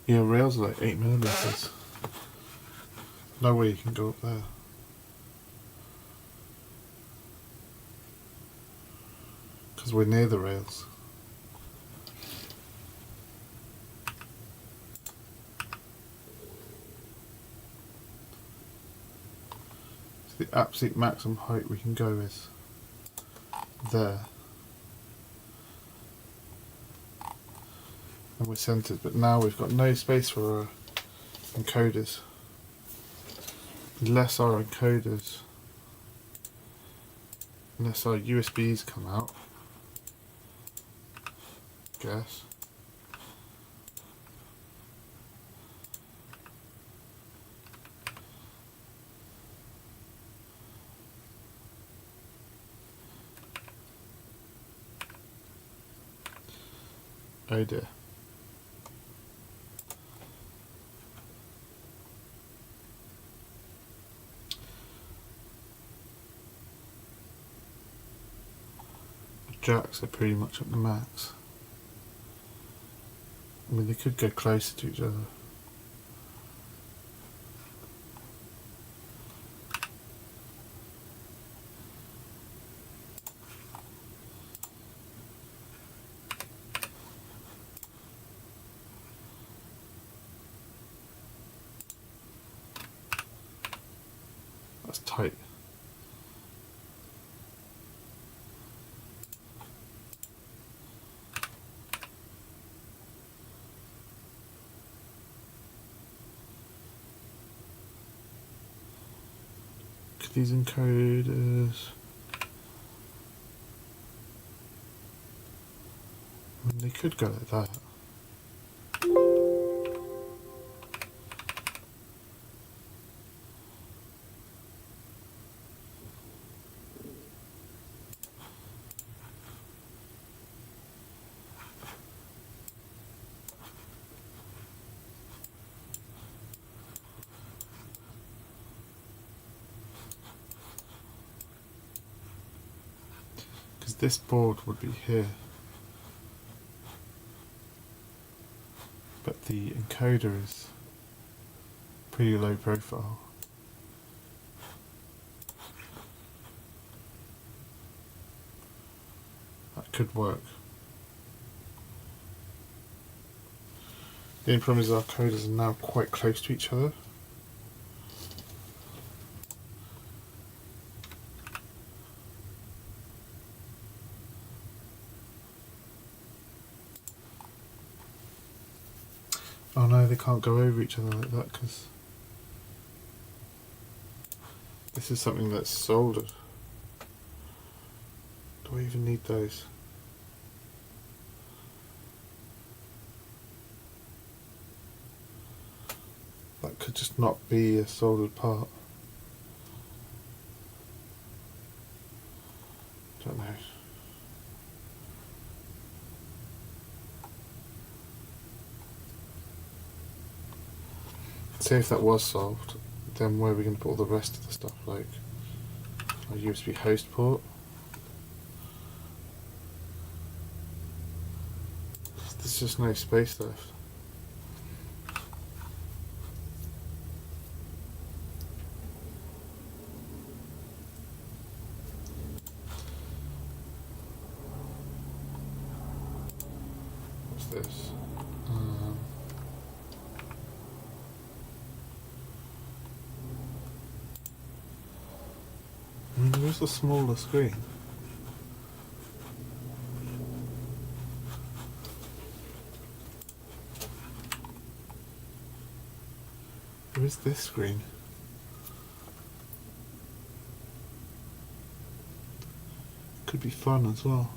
yeah, rails are like 8mm. No way you can go up there. Because we're near the rails. So the absolute maximum height we can go is there. And we're centered, but now we've got no space for our encoders. Unless our encoders, unless our USBs come out, I guess. Oh dear. Jacks are pretty much at the max. I mean, they could go closer to each other. that's tight. These encoders, I mean, they could go like that. Because this board would be here, but the encoder is pretty low profile. That could work. The only problem is our coders are now quite close to each other. Oh no, they can't go over each other like that because this is something that's soldered. Do I even need those? That could just not be a soldered part. Don't know. Say if that was solved, then where are we going to put all the rest of the stuff, like our USB host port? There's just no space left. What's this? Where's the smaller screen? Where is this screen? Could be fun as well.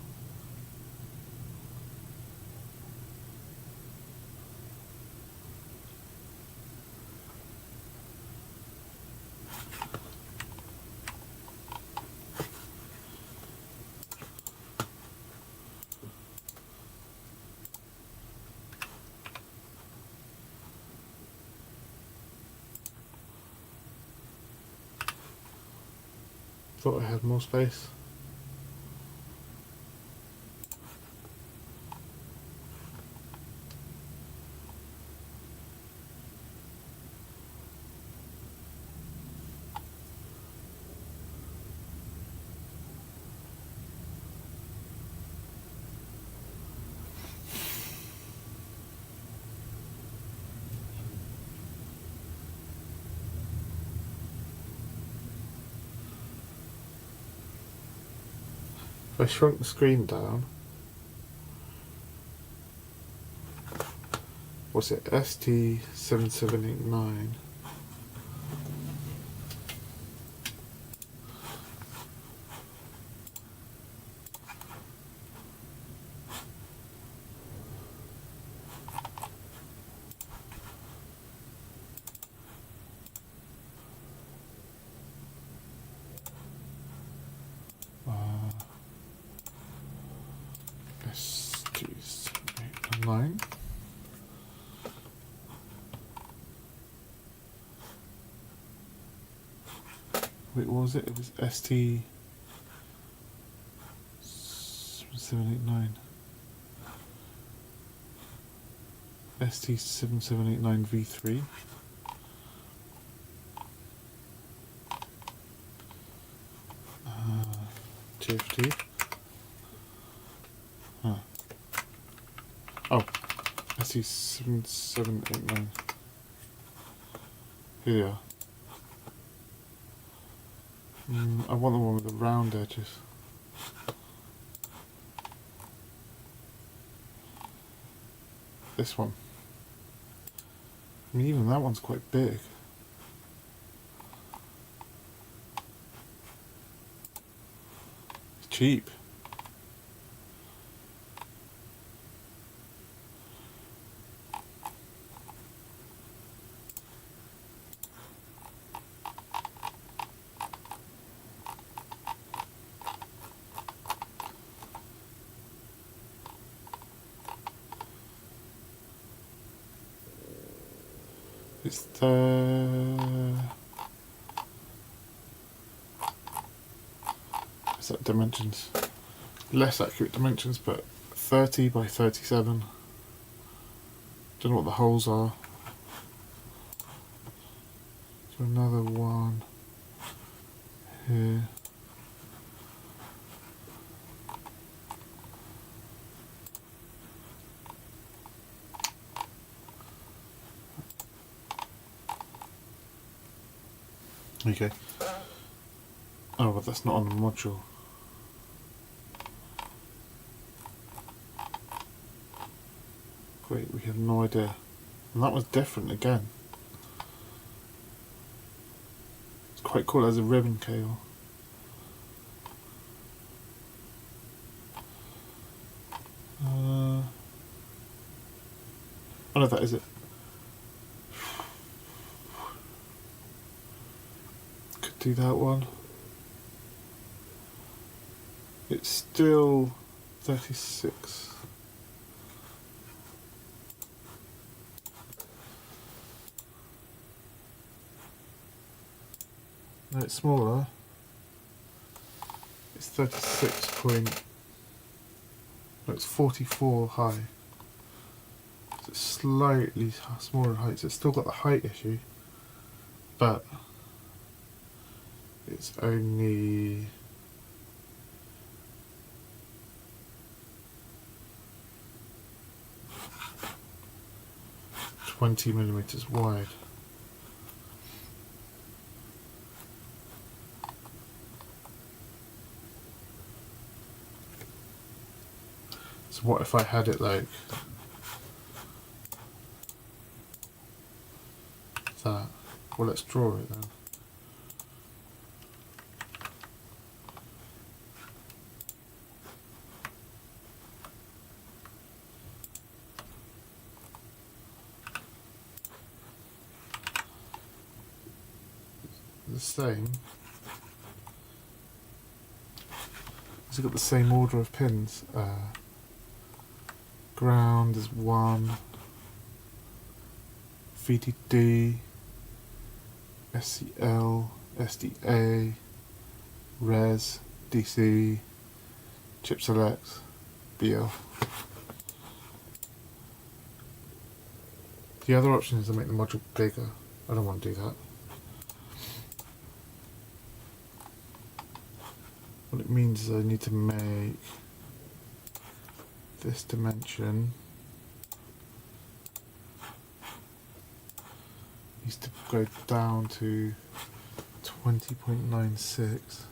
Thought I had more space. If I shrunk the screen down, what's it, ST7789? ST789. Wait, what was it? It was ST7789. ST7789 V3. TFT. Huh. Oh, ST7789. Here they are. I want the one with the round edges. This one. I mean, even that one's quite big. It's cheap. It's is that dimensions? Less accurate dimensions, but 30 by 37. Don't know what the holes are. So another one here. Okay. Oh, but that's not on the module. Great, we have no idea. And that was different again. It's quite cool as a ribbon cable. Oh no, that is it. Could do that one. It's still 36. No, it's smaller. It's 36 point. No, it's 44 high. So it's slightly smaller in height. So it's still got the height issue, but it's only 20 millimeters wide. So what if I had it like that? Well, let's draw it then. The same. It's got the same order of pins. Ground is 1, VDD, SCL, SDA, Res, DC, Chip Select, BL. The other option is to make the module bigger. I don't want to do that. What it means is I need to make this dimension needs to go down to 20.96.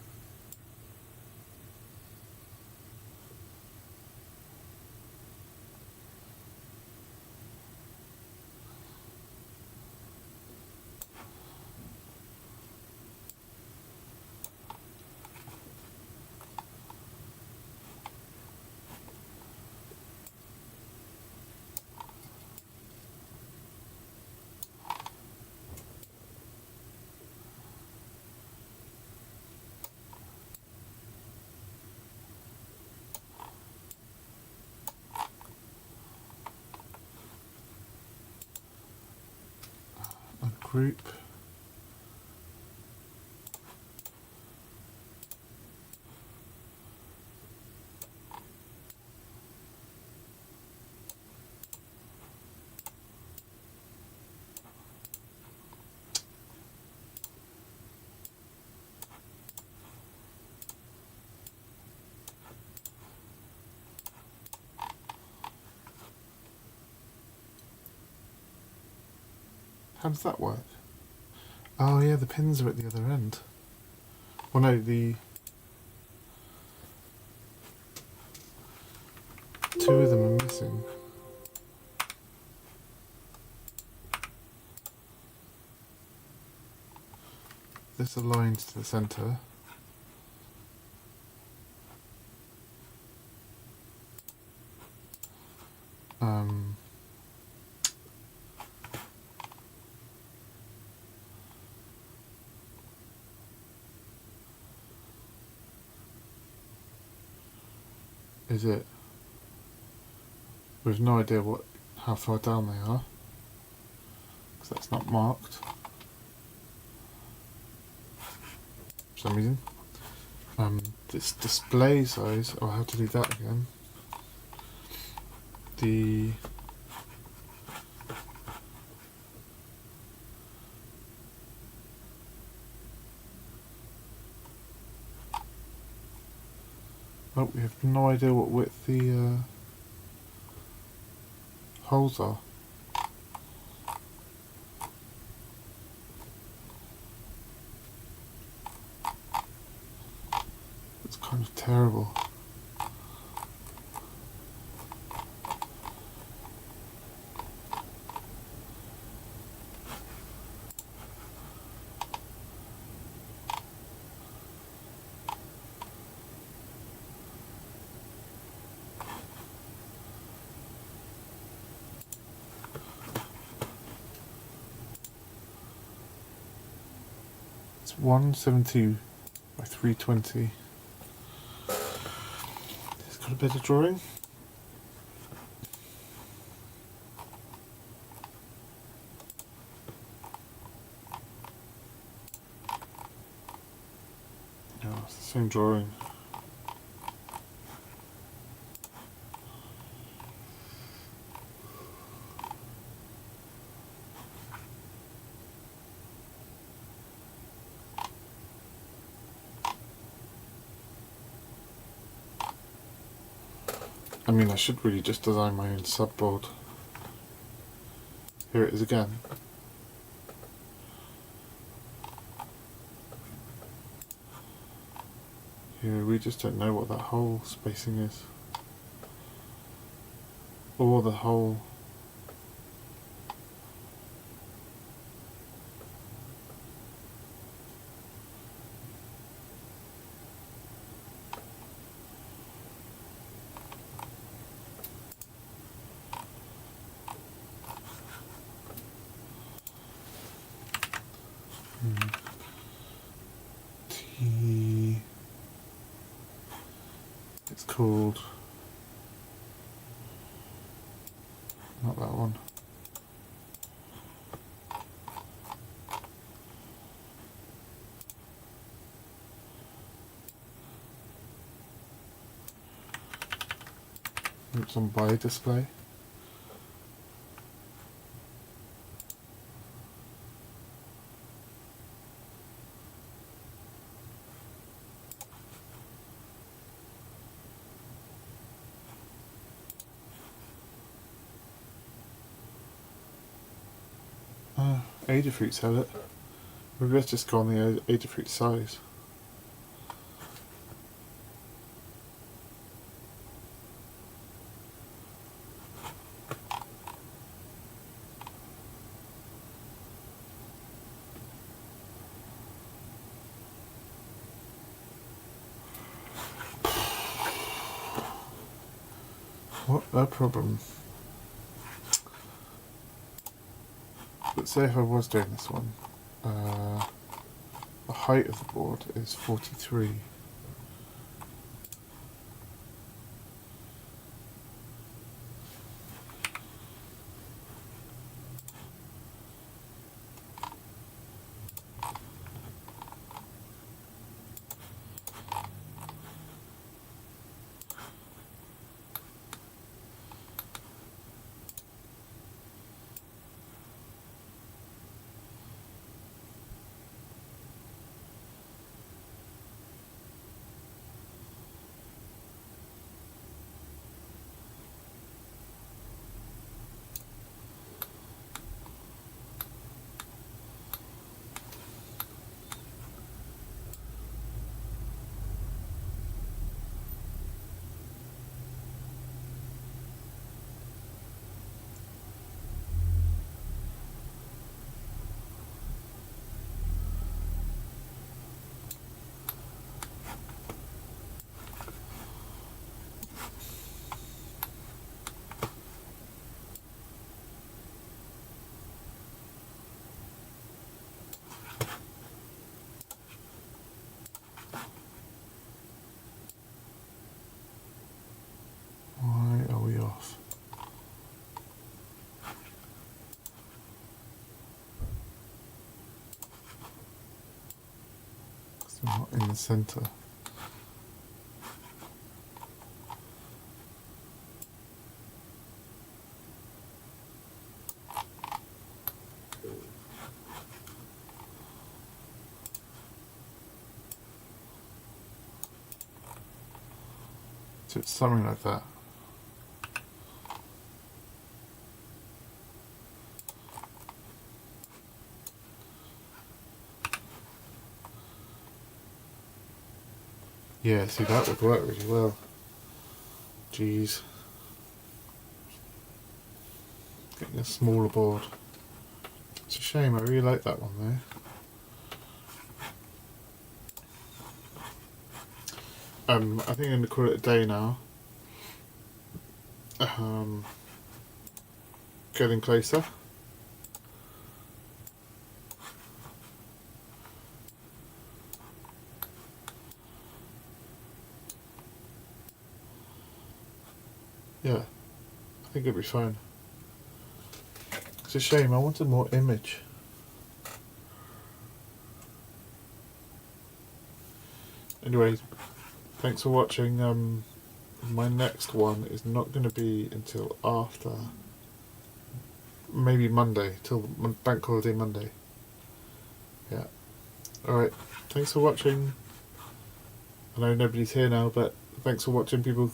Group. How does that work? Oh yeah, the pins are at the other end. Well, no, the two of them are missing. This aligns to the centre. Is it? We've no idea how far down they are, because that's not marked for some reason. This display size, I'll have to do that again. Oh, we have no idea what width the holes are. It's kind of terrible. It's 172 by 320. It's got a bit of drawing. Yeah, it's the same drawing. I mean, I should really just design my own subboard. Here it is again. Here we just don't know what that hole spacing is. Or the hole. It's called, not that one. It's on buy display. Adafruits have it. Maybe let's just go on the Adafruit size. What a problem. Let's say if I was doing this one, the height of the board is 43. Still not in the centre. So it's something like that. Yeah, see, that would work really well. Jeez. Getting a smaller board. It's a shame, I really like that one there. I think I'm going to call it a day now. Getting closer. Yeah, I think it'll be fine. It's a shame, I wanted more image. Anyway, thanks for watching. My next one is not going to be until after, maybe Monday, till Bank Holiday Monday. Yeah. Alright, thanks for watching. I know nobody's here now, but thanks for watching, people.